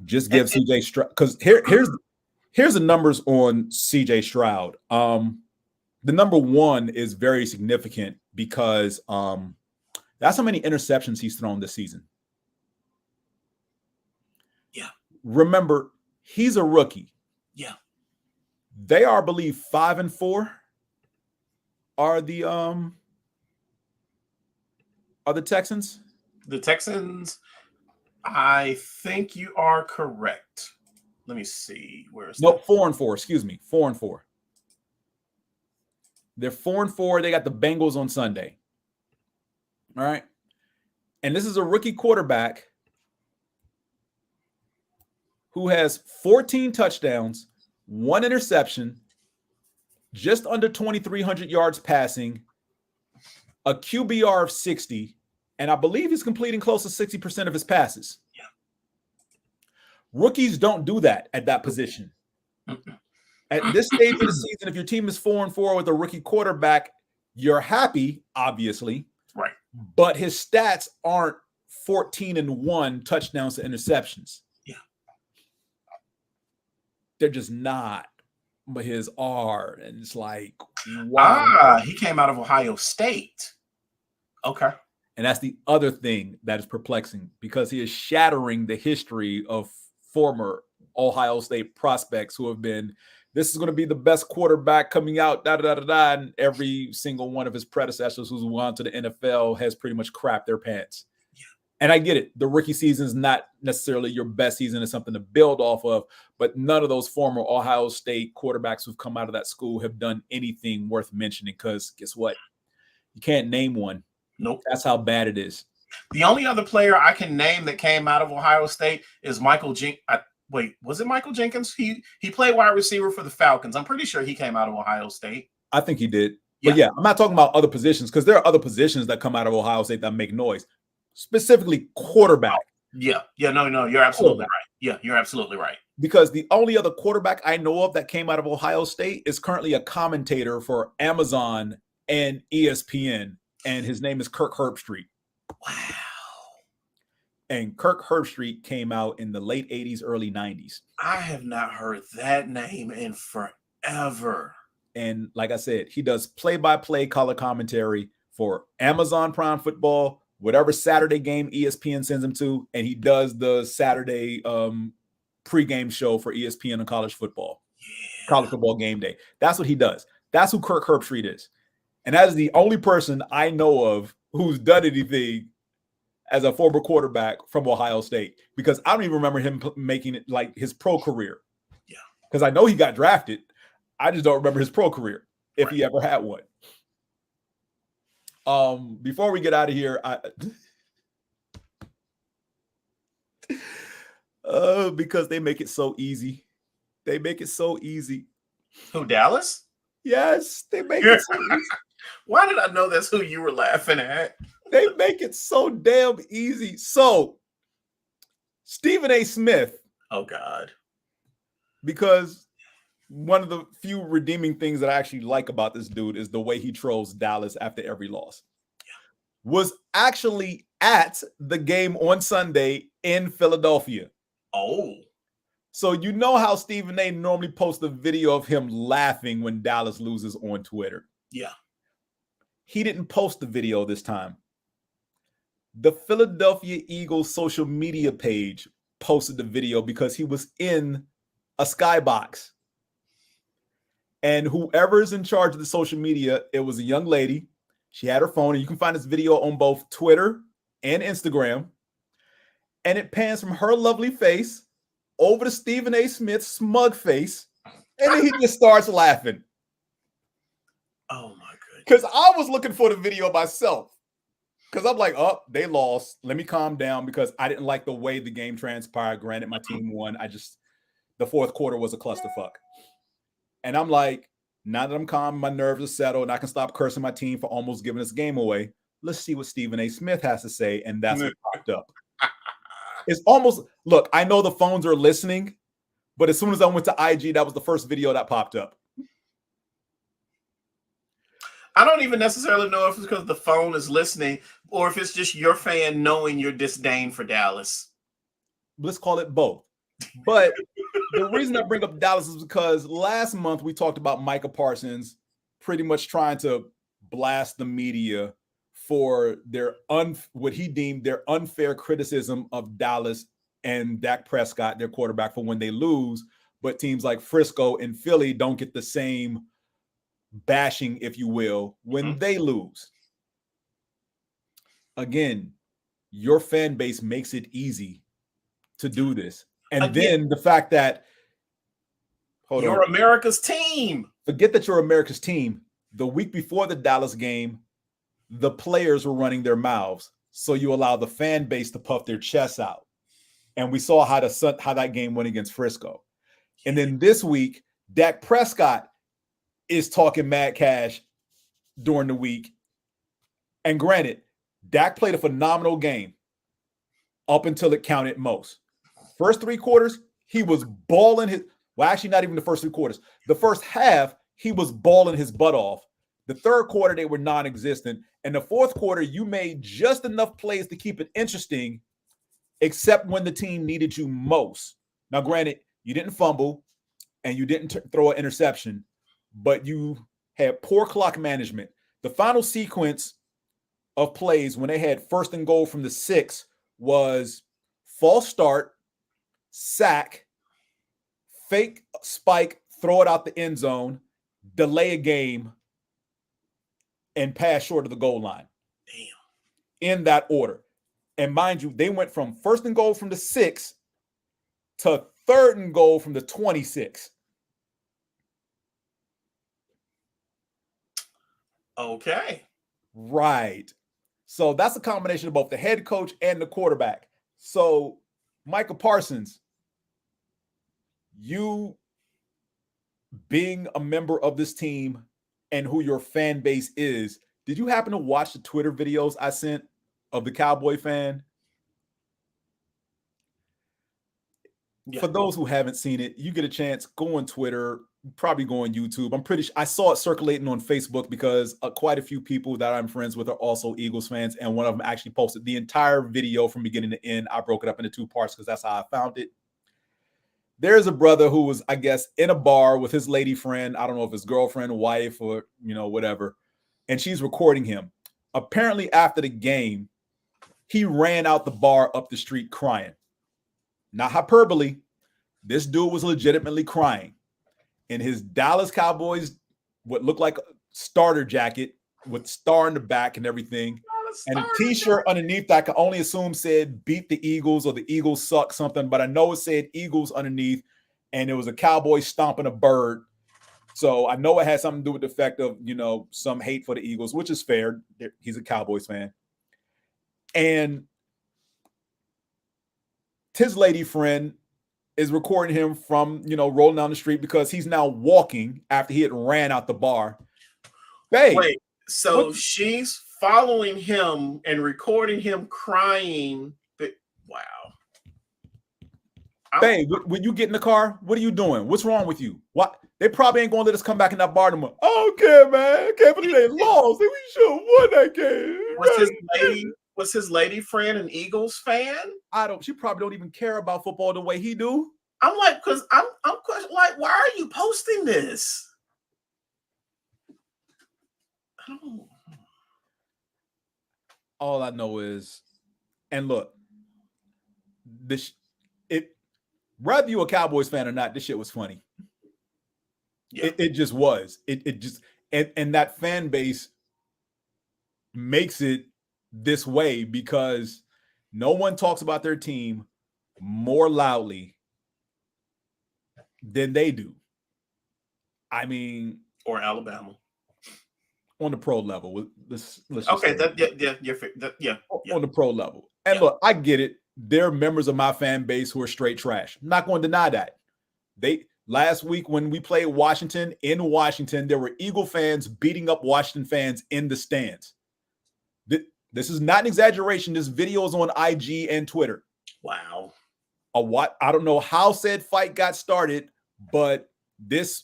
just give CJ Stroud, because here's the numbers on CJ Stroud. The number 1 is very significant because that's how many interceptions he's thrown this season. Yeah. Remember, he's a rookie. Yeah. They are, I believe, 5-4. Are the Texans? The Texans, I think you are correct. Let me see. Where is Nope, 4-4. Excuse me, 4-4. They're 4-4. They got the Bengals on Sunday. All right. And this is a rookie quarterback who has 14 touchdowns, 1 interception, just under 2,300 yards passing, a QBR of 60, and I believe he's completing close to 60% of his passes. Yeah. Rookies don't do that at that position. At this stage of the season, if your team is 4-4 with a rookie quarterback, you're happy, obviously. Right. But his stats aren't 14-1 touchdowns to interceptions. Yeah. They're just not. But his are, and it's like, wow. He came out of Ohio State. Okay. And that's the other thing that is perplexing, because he is shattering the history of former Ohio State prospects who have been, this is going to be the best quarterback coming out, and every single one of his predecessors who's gone to the NFL has pretty much crapped their pants. And I get it. The rookie season is not necessarily your best season. It's something to build off of. But none of those former Ohio State quarterbacks who've come out of that school have done anything worth mentioning, because guess what? You can't name one. Nope. That's how bad it is. The only other player I can name that came out of Ohio State is Michael Jenkins. Wait, was it Michael Jenkins? He played wide receiver for the Falcons. I'm pretty sure he came out of Ohio State. I think he did. Yeah. But yeah, I'm not talking about other positions, because there are other positions that come out of Ohio State that make noise. Specifically quarterback. No, you're absolutely right. Yeah, you're absolutely right. Because the only other quarterback I know of that came out of Ohio State is currently a commentator for Amazon and ESPN, and his name is Kirk Herbstreit. Wow. And Kirk Herbstreit came out in the late 80s, early 90s. I have not heard that name in forever. And like I said, he does play-by-play color commentary for Amazon Prime Football, whatever Saturday game ESPN sends him to, and he does the Saturday pregame show for ESPN on college football game day. That's what he does. That's who Kirk Herbstreit is. And that is the only person I know of who's done anything as a former quarterback from Ohio State, because I don't even remember him making it like his pro career. Yeah. Because I know he got drafted. I just don't remember his pro career, if he ever had one. Before we get out of here, because they make it so easy. They make it so easy. Who, Dallas? Yes, they make it so easy. Why did I know that's who you were laughing at? They make it so damn easy. So, Stephen A. Smith. Oh, God. Because one of the few redeeming things that I actually like about this dude is the way he trolls Dallas after every loss. Yeah. Was actually at the game on Sunday in Philadelphia. Oh. So you know how Stephen A. normally posts a video of him laughing when Dallas loses on Twitter. Yeah. He didn't post the video this time. The Philadelphia Eagles social media page posted the video because he was in a skybox. And whoever's in charge of the social media, it was a young lady. She had her phone, and you can find this video on both Twitter and Instagram. And it pans from her lovely face over to Stephen A. Smith's smug face. And then he just starts laughing. Oh, my goodness. Because I was looking for the video myself. Because I'm like, oh, they lost. Let me calm down because I didn't like the way the game transpired. Granted, my team won. The fourth quarter was a clusterfuck. And I'm like, now that I'm calm, my nerves are settled, and I can stop cursing my team for almost giving this game away. Let's see what Stephen A. Smith has to say. And that's what popped up. It's almost, look, I know the phones are listening, but as soon as I went to IG, that was the first video that popped up. I don't even necessarily know if it's because the phone is listening or if it's just your fan knowing your disdain for Dallas. Let's call it both. But the reason I bring up Dallas is because last month we talked about Micah Parsons pretty much trying to blast the media for their what he deemed their unfair criticism of Dallas and Dak Prescott, their quarterback, for when they lose. But teams like Frisco and Philly don't get the same bashing, if you will, when they lose. Again, your fan base makes it easy to do this. And then the fact that you're America's team. Forget that you're America's team. The week before the Dallas game, the players were running their mouths. So you allow the fan base to puff their chests out. And we saw how that game went against Frisco. And then this week, Dak Prescott is talking mad cash during the week. And granted, Dak played a phenomenal game up until it counted most. First 3 quarters, he was balling actually not even the first 3 quarters. The first half, he was balling his butt off. The third quarter, they were non-existent. And the fourth quarter, you made just enough plays to keep it interesting, except when the team needed you most. Now, granted, you didn't fumble and you didn't throw an interception, but you had poor clock management. The final sequence of plays when they had 1st and goal from the 6 was false start, sack, fake spike, throw it out the end zone, delay a game, and pass short of the goal line. Damn. In that order. And mind you, they went from 1st and goal from the 6 to 3rd and goal from the 26. Okay. Right. So that's a combination of both the head coach and the quarterback. So Micah Parsons, you being a member of this team and who your fan base is, did you happen to watch the Twitter videos I sent of the Cowboy fan? Yeah. For those who haven't seen it, you get a chance, go on Twitter, probably go on YouTube. I'm pretty sure I saw it circulating on Facebook because quite a few people that I'm friends with are also Eagles fans. And one of them actually posted the entire video from beginning to end. I broke it up into 2 parts because that's how I found it. There's a brother who was, I guess, in a bar with his lady friend. I don't know if his girlfriend, wife, or, whatever. And she's recording him. Apparently, after the game, he ran out the bar up the street crying. Not hyperbole. This dude was legitimately crying. In his Dallas Cowboys, what looked like a starter jacket with star in the back and everything. And a t-shirt underneath that I can only assume said beat the Eagles or the Eagles suck something, but I know it said Eagles underneath, and it was a cowboy stomping a bird. So I know it had something to do with the fact of, some hate for the Eagles, which is fair. He's a Cowboys fan. And his lady friend is recording him from, rolling down the street because he's now walking after he had ran out the bar. Babe, wait, so she's following him and recording him crying. Wow. Babe, when you get in the car, what are you doing? What's wrong with you? What? They probably ain't going to let us come back in that bar tomorrow. I don't care, man. I can't believe they lost. We should have won that game. Was his lady friend an Eagles fan? She probably don't even care about football the way he do. I'm like, because I'm like, why are you posting this? I don't know. All I know is And look, whether you a Cowboys fan or not, this shit was funny. Yeah. It just was. It just and that fan base makes it this way because no one talks about their team more loudly than they do. I mean, or Alabama on the pro level. Let's okay, yeah. On the pro level. And look, I get it. There are members of my fan base who are straight trash. I'm not going to deny that. Last week when we played Washington, in Washington, there were Eagle fans beating up Washington fans in the stands. This is not an exaggeration. This video is on IG and Twitter. Wow. I don't know how said fight got started, but these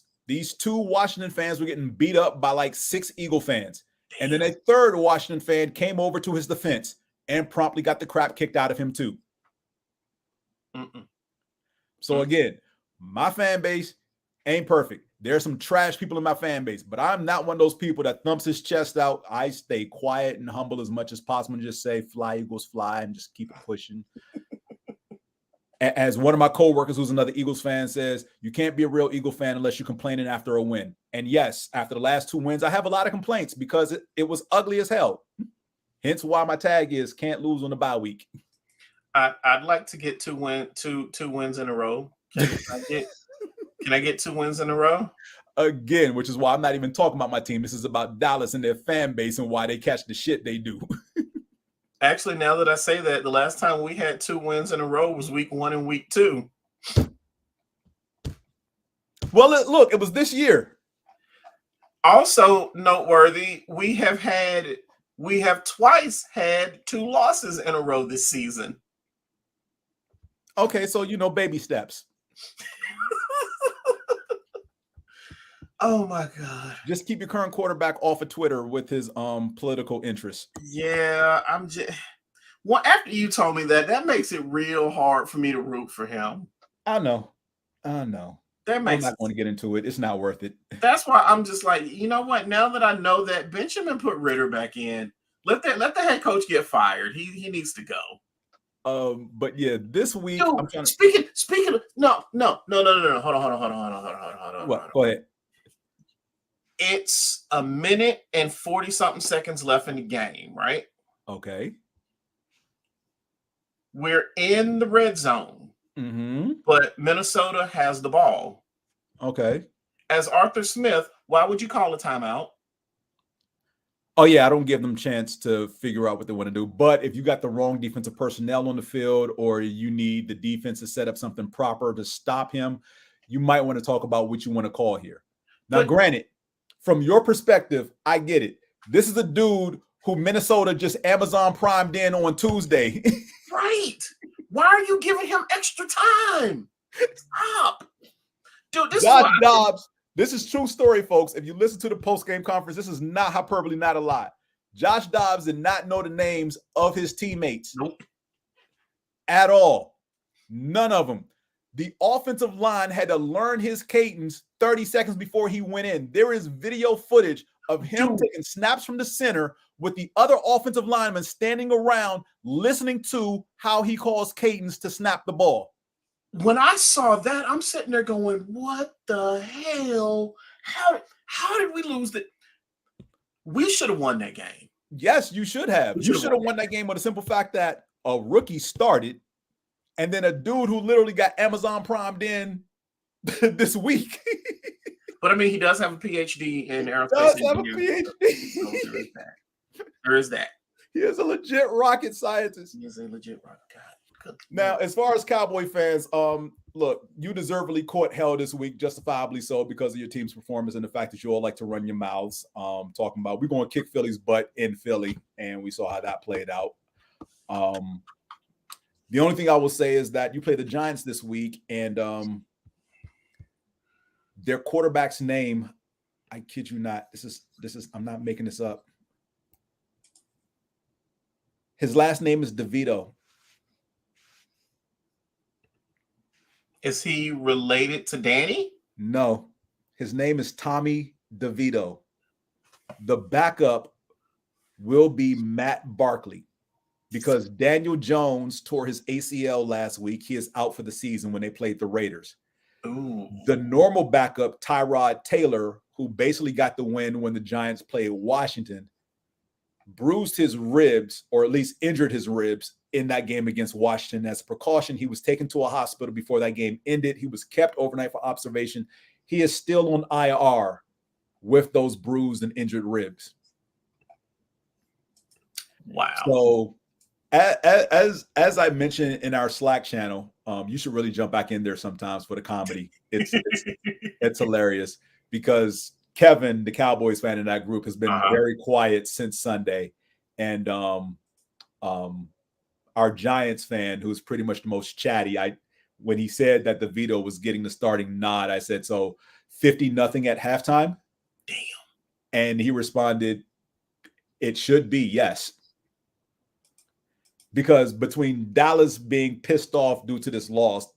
two Washington fans were getting beat up by like 6 Eagle fans. Damn. And then a third Washington fan came over to his defense and promptly got the crap kicked out of him too. So again, my fan base ain't perfect. There's some trash people in my fan base, but I'm not one of those people that thumps his chest out. I stay quiet and humble as much as possible and just say, fly, Eagles, fly, and just keep it pushing. As one of my coworkers who's another Eagles fan says, you can't be a real Eagle fan unless you're complaining after a win. And yes, after the last 2 wins, I have a lot of complaints because it was ugly as hell. Hence why my tag is can't lose on the bye week. I'd like to get two wins in a row. Can I get 2 wins in a row? Again, which is why I'm not even talking about my team. This is about Dallas and their fan base and why they catch the shit they do. Actually, now that I say that, the last time we had 2 wins in a row was week 1 and week 2. Well, look, it was this year. Also noteworthy, we have twice had 2 losses in a row this season. Okay, so baby steps. Oh my God. Just keep your current quarterback off of Twitter with his political interests. Yeah, well, after you told me that makes it real hard for me to root for him. I know. I'm not going to get into it. It's not worth it. That's why I'm just like, you know what? Now that I know that Benjamin put Ritter back in, let the head coach get fired. He needs to go. But yeah, this week. Dude, speaking of no. Hold on. What? Go ahead. It's 1 minute and 40-something seconds left in the game, right? Okay. We're in the red zone, but Minnesota has the ball. Okay. As Arthur Smith, why would you call a timeout? Oh, yeah, I don't give them a chance to figure out what they want to do. But if you got the wrong defensive personnel on the field or you need the defense to set up something proper to stop him, you might want to talk about what you want to call here. Now, granted, from your perspective, I get it. This is a dude who Minnesota just Amazon Primed in on Tuesday. Right. Why are you giving him extra time? Stop. Dude, Josh Dobbs. This is true story, folks. If you listen to the post-game conference, this is not hyperbole, not a lie. Josh Dobbs did not know the names of his teammates. Nope. At all. None of them. The offensive line had to learn his cadence 30 seconds before he went in. There is video footage of him taking snaps from the center with the other offensive linemen standing around listening to how he calls cadence to snap the ball. When I saw that, I'm sitting there going, what the hell? How did we lose that? We should have won that game. Yes, you should have. You should have won that game with the simple fact that a rookie started and then a dude who literally got Amazon Primed in this week. But I mean, he does have a PhD in aerospace. Does have a PhD. There is that. He is a legit rocket scientist. He is a legit rocket guy. Now, as far as Cowboy fans, look, you deservedly caught hell this week, justifiably so, because of your team's performance and the fact that you all like to run your mouths, talking about we're going to kick Philly's butt in Philly, and we saw how that played out. The only thing I will say is that you play the Giants this week, and their quarterback's name, I kid you not, this is I'm not making this up. His last name is DeVito. Is he related to Danny? No. His name is Tommy DeVito. The backup will be Matt Barkley. because Daniel Jones tore his ACL last week. He is out for the season when they played the Raiders. Ooh. The normal backup, Tyrod Taylor, who basically got the win when the Giants played Washington, bruised his ribs, or at least injured his ribs in that game against Washington. As a precaution, he was taken to a hospital before that game ended. He was kept overnight for observation. He is still on IR with those bruised and injured ribs. Wow. So as I mentioned in our Slack channel, you should really jump back in there sometimes for the comedy. It's hilarious because Kevin, the Cowboys fan in that group, has been very quiet since Sunday. And our Giants fan, who's pretty much the most chatty, when he said that the veto was getting the starting nod, I said, so 50-0 at halftime? Damn. And he responded, it should be, yes. Because between Dallas being pissed off due to this loss,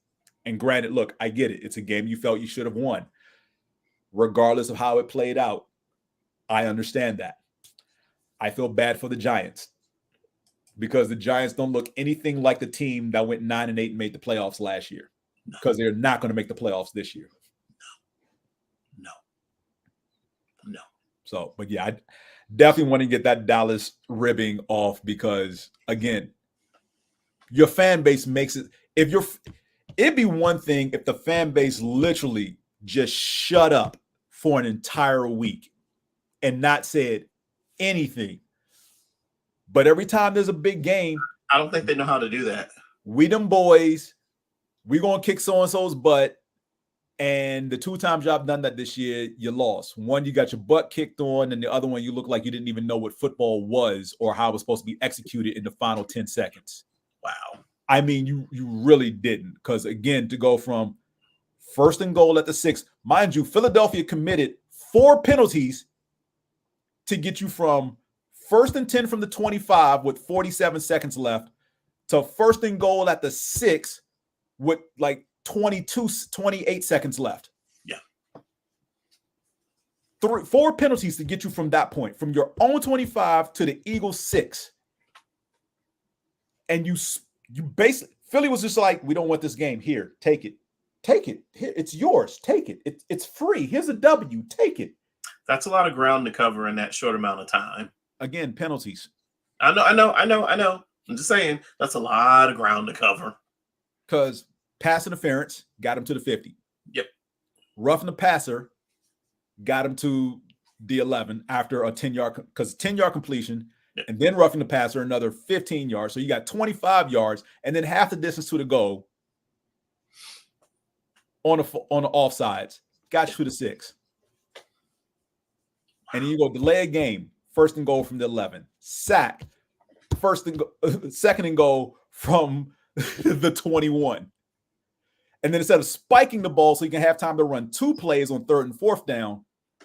and granted, look, I get it. It's a game you felt you should have won. Regardless of how it played out, I understand that. I feel bad for the Giants because the Giants don't look anything like the team that went 9-8 and made the playoffs last year, because they're not going to make the playoffs this year. No. So, but yeah, I definitely want to get that Dallas ribbing off because, again, your fan base makes it. It'd be one thing if the fan base literally just shut up for an entire week and not said anything. But every time there's a big game, I don't think they know how to do that. We them boys, we gonna kick so-and-so's butt. And the 2 times y'all done that this year, you lost. One, you got your butt kicked on, and the other one, you look like you didn't even know what football was or how it was supposed to be executed in the final 10 seconds. Wow. I mean, you really didn't. Because, again, to go from 1st and goal at the 6, mind you, Philadelphia committed 4 penalties to get you from 1st and 10 from the 25 with 47 seconds left to 1st and goal at the 6 with like 28 seconds left. Yeah. 4 penalties to get you from that point, from your own 25 to the Eagles 6. And you basically, Philly was just like, we don't want this game. Here, take it. Take it. Here, it's yours. Take it. It's free. Here's a W. Take it. That's a lot of ground to cover in that short amount of time. Again, penalties. I know. I'm just saying, that's a lot of ground to cover. Because pass interference got him to the 50. Yep. Roughing the passer got him to the 11 after a 10-yard, because 10-yard completion, yep. And then roughing the passer another 15 yards. So you got 25 yards, and then half the distance to the goal on the offsides. Got you to the 6. And then you go delay a game, 1st and goal from the 11. Sack, 2nd and goal from the 21. And then instead of spiking the ball so you can have time to run 2 plays on 3rd and 4th down,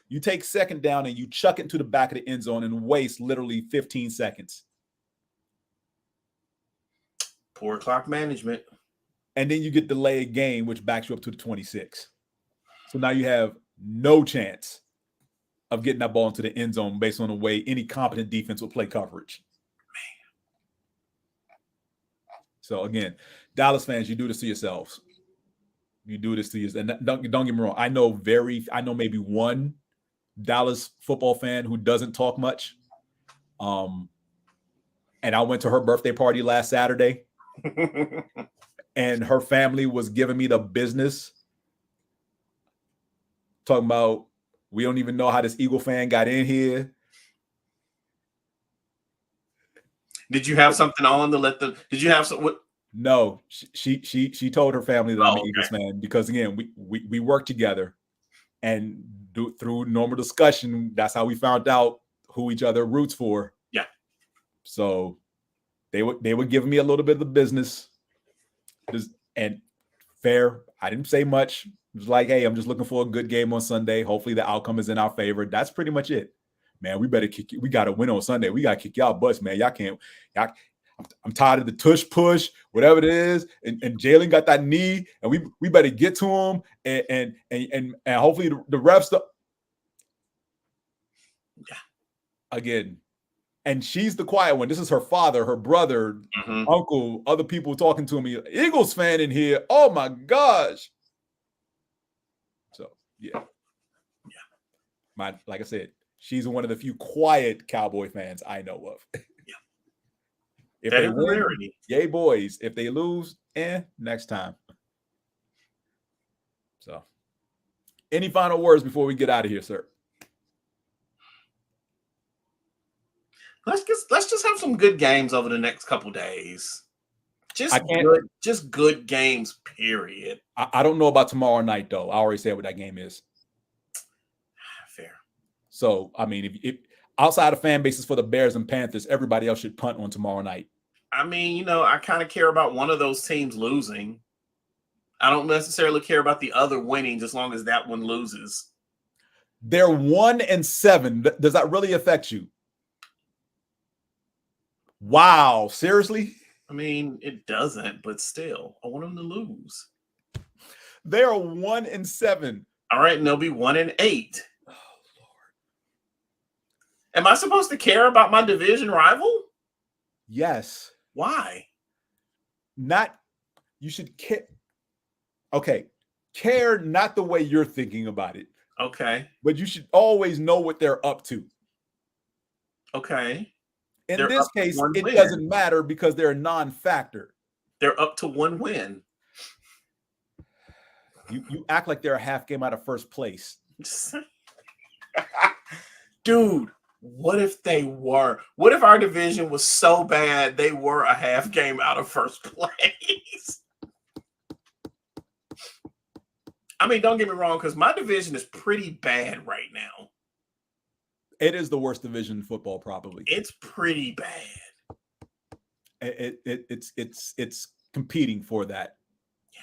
you take 2nd down and you chuck it into the back of the end zone and waste literally 15 seconds. Poor clock management. And then you get delayed game, which backs you up to the 26. So now you have no chance of getting that ball into the end zone based on the way any competent defense will play coverage. Man. So again, Dallas fans, you do this to yourselves. You do this to yourselves. And don't get me wrong. I know maybe one Dallas football fan who doesn't talk much. And I went to her birthday party last Saturday. And her family was giving me the business. Talking about, we don't even know how this Eagle fan got in here. Did you have something on to let them? Did you have some? What? No, she told her family that I'm an Eagles fan because, again, we work together, and through normal discussion, that's how we found out who each other roots for. Yeah. So they were giving me a little bit of the business, and fair. I didn't say much. It was like, hey, I'm just looking for a good game on Sunday. Hopefully the outcome is in our favor. That's pretty much it. Man, we better kick you. We got to win on Sunday. We got to kick y'all butts, man. I'm tired of the tush push, whatever it is. And Jalen got that knee, and we better get to him. And hopefully the refs. Yeah. Again, And she's the quiet one. This is her father, her brother, uncle, other people talking to me. Eagles fan in here. Oh my gosh. So yeah. Like I said, she's one of the few quiet Cowboy fans I know of. If that they is win, rarity. yay boys. If they lose, next time. So, any final words before we get out of here, sir? Let's just have some good games over the next couple days. Just good games, period. I don't know about tomorrow night, though. I already said what that game is. Fair. So, I mean, if outside of fan bases for the Bears and Panthers, everybody else should punt on tomorrow night. I mean, I kind of care about one of those teams losing. I don't necessarily care about the other winning, as long as that one loses. They're 1-7. Does that really affect you? Wow, seriously? I mean, it doesn't, but still, I want them to lose. They are 1-7. All right, and they'll be 1-8. Oh, Lord. Am I supposed to care about my division rival? Yes. Why? You should care. Okay. Care not the way you're thinking about it. Okay. But you should always know what they're up to. Okay. In this case, it doesn't matter because they're a non-factor. They're up to one win. You act like they're a half game out of first place. Dude, what if they were? What if our division was so bad they were a half game out of first place? I mean, don't get me wrong, because my division is pretty bad right now. It is the worst division in football, probably. It's pretty bad. It's competing for that. Yeah.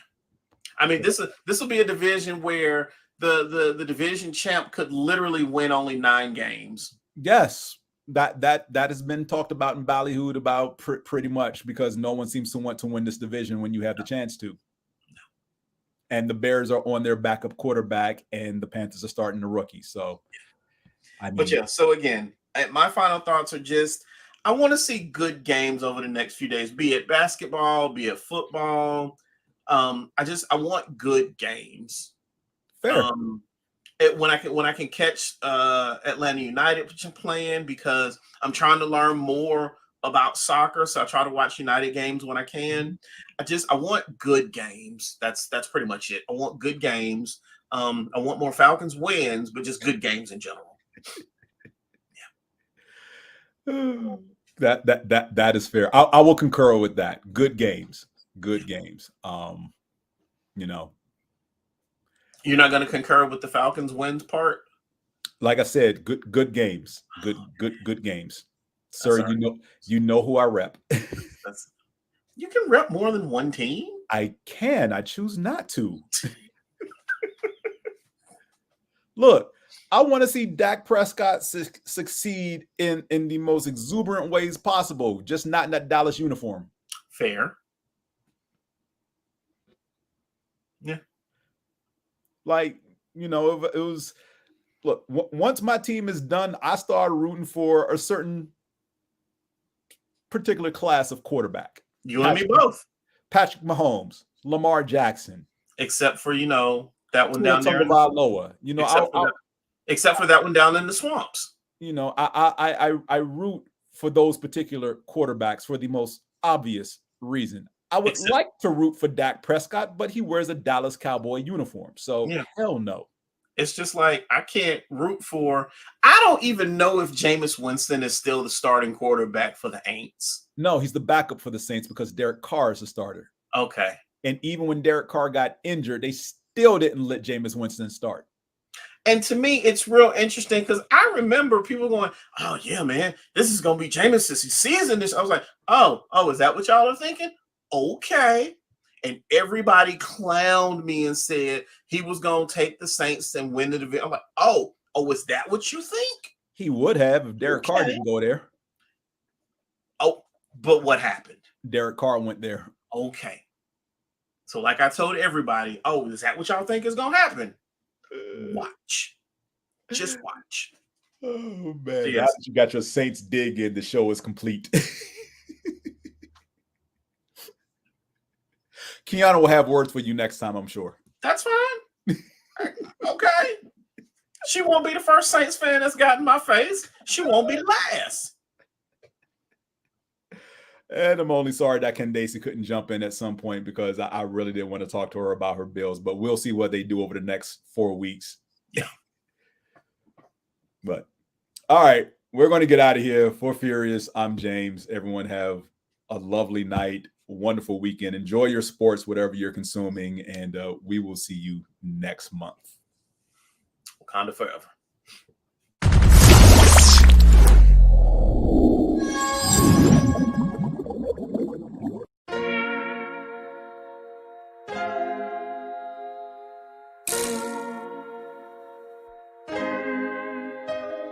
I mean, this will be a division where the division champ could literally win only 9 games. Yes, that has been talked about and ballyhooed about pretty much, because no one seems to want to win this division when you have the chance to. And the Bears are on their backup quarterback, and the Panthers are starting the rookie. So. But yeah, so again, my final thoughts are just, I want to see good games over the next few days, be it basketball, be it football. I want good games. Fair. When I can catch Atlanta United playing, because I'm trying to learn more about soccer, so I try to watch United games when I can. I want good games. That's pretty much it. I want good games. I want more Falcons wins, but just good games in general. Yeah. That is fair. I will concur with that. Good games. You're not going to concur with the Falcons wins part? Like I said, good games. Good games. Sir, you know who I rep. You can rep more than one team? I can. I choose not to. Look, I want to see Dak Prescott succeed in the most exuberant ways possible, just not in that Dallas uniform. Fair. Yeah. Like, it was, look, once my team is done, I started rooting for a certain particular class of quarterback. You and me both. Patrick Mahomes, Lamar Jackson. Except for, that one down there. Except for that one down in the swamps. I root for those particular quarterbacks for the most obvious reason. I would like to root for Dak Prescott, but he wears a Dallas Cowboy uniform. So hell no. It's just like, I can't root for. I don't even know if Jameis Winston is still the starting quarterback for the Aints. No, he's the backup for the Saints because Derek Carr is the starter. Okay. And even when Derek Carr got injured, they still didn't let Jameis Winston start. And to me, it's real interesting because I remember people going, "Oh yeah, man, this is gonna be Jameis' season." I was like, "Oh, is that what y'all are thinking?" Okay. And everybody clowned me and said he was gonna take the Saints and win the division. I'm like, "Oh, is that what you think?" He would have if Derek Carr didn't go there. Oh, but what happened? Derek Carr went there. Okay. So, like I told everybody, is that what y'all think is gonna happen? Watch. Just watch. Oh man, Yeah. now that you got your Saints dig in, the show is complete. Qiana will have words for you next time, I'm sure. That's fine. Okay. She won't be the first Saints fan that's got in my face. She won't be the last. And I'm only sorry that Candaysee couldn't jump in at some point because I really didn't want to talk to her about her Bills, but we'll see what they do over the next 4 weeks. Yeah. But all right, we're going to get out of here. For Furious, I'm James. Everyone have a lovely night, wonderful weekend. Enjoy your sports, whatever you're consuming, and we will see you next month. Wakanda forever.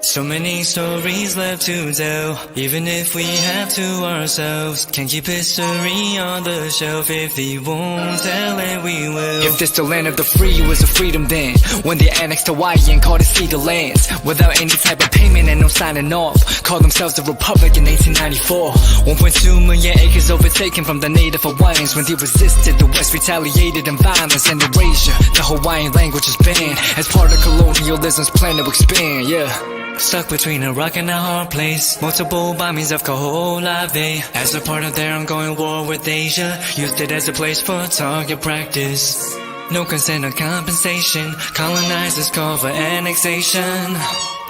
So many stories left to tell, even if we have to ourselves. Can't keep history on the shelf. If we won't tell it, we will. If this the land of the free, it was a freedom then. When they annexed Hawaii and called it Cedar Lands, without any type of payment and no signing off. Called themselves the Republic in 1894. 1.2 million acres overtaken from the native Hawaiians. When they resisted, the West retaliated in violence and erasure. The Hawaiian language is banned as part of colonialism's plan to expand, yeah. Stuck between a rock and a hard place. Multiple bombings of Kaho'olawe. As a part of their ongoing war with Asia, used it as a place for target practice. No consent or compensation. Colonizers call for annexation.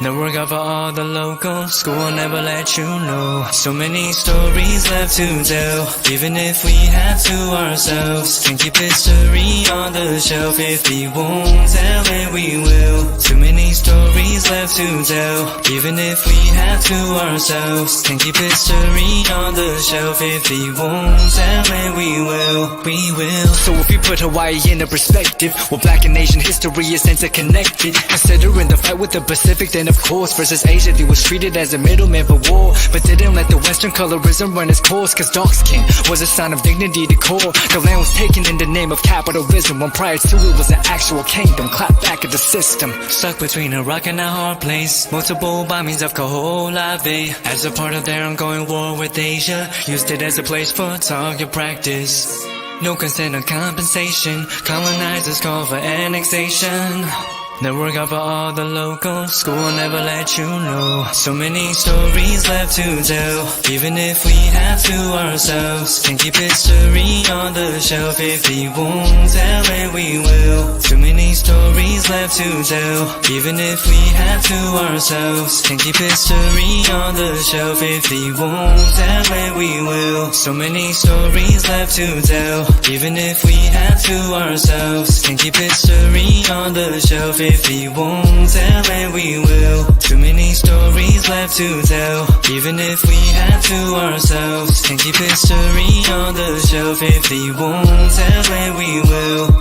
No work out for all the locals. School will never let you know. So many stories left to tell, even if we have to ourselves. Can keep history on the shelf. If we won't tell it, we will. Too many stories left to tell, even if we have to ourselves. Can keep history on the shelf. If we won't tell it, we will. We will. So if we put Hawaii into perspective, well, Black and Asian history is interconnected. Considering the fight with the Pacific, then of course, versus Asia, they was treated as a middleman for war, but didn't let the Western colorism run its course, cause dark skin was a sign of dignity to core. The land was taken in the name of capitalism, when prior to it was an actual kingdom. Clap back at the system. Stuck between a rock and a hard place. Multiple bombings of Kaho'olawe. As a part of their ongoing war with Asia, used it as a place for target practice. No consent or compensation. Colonizers call for annexation. No work out for all the locals. School will never let you know. So many stories left to tell, even if we have to ourselves. Can keep history on the shelf. If we won't tell it, we will. Too many stories left to tell, even if we have to ourselves. Can keep history on the shelf. If we won't tell it, we will. So many stories left to tell, even if we have to ourselves. Can keep history on the shelf. If we won't tell it, we will. Too many stories left to tell, even if we have to ourselves. Can keep history on the shelf. If we won't tell it, we will.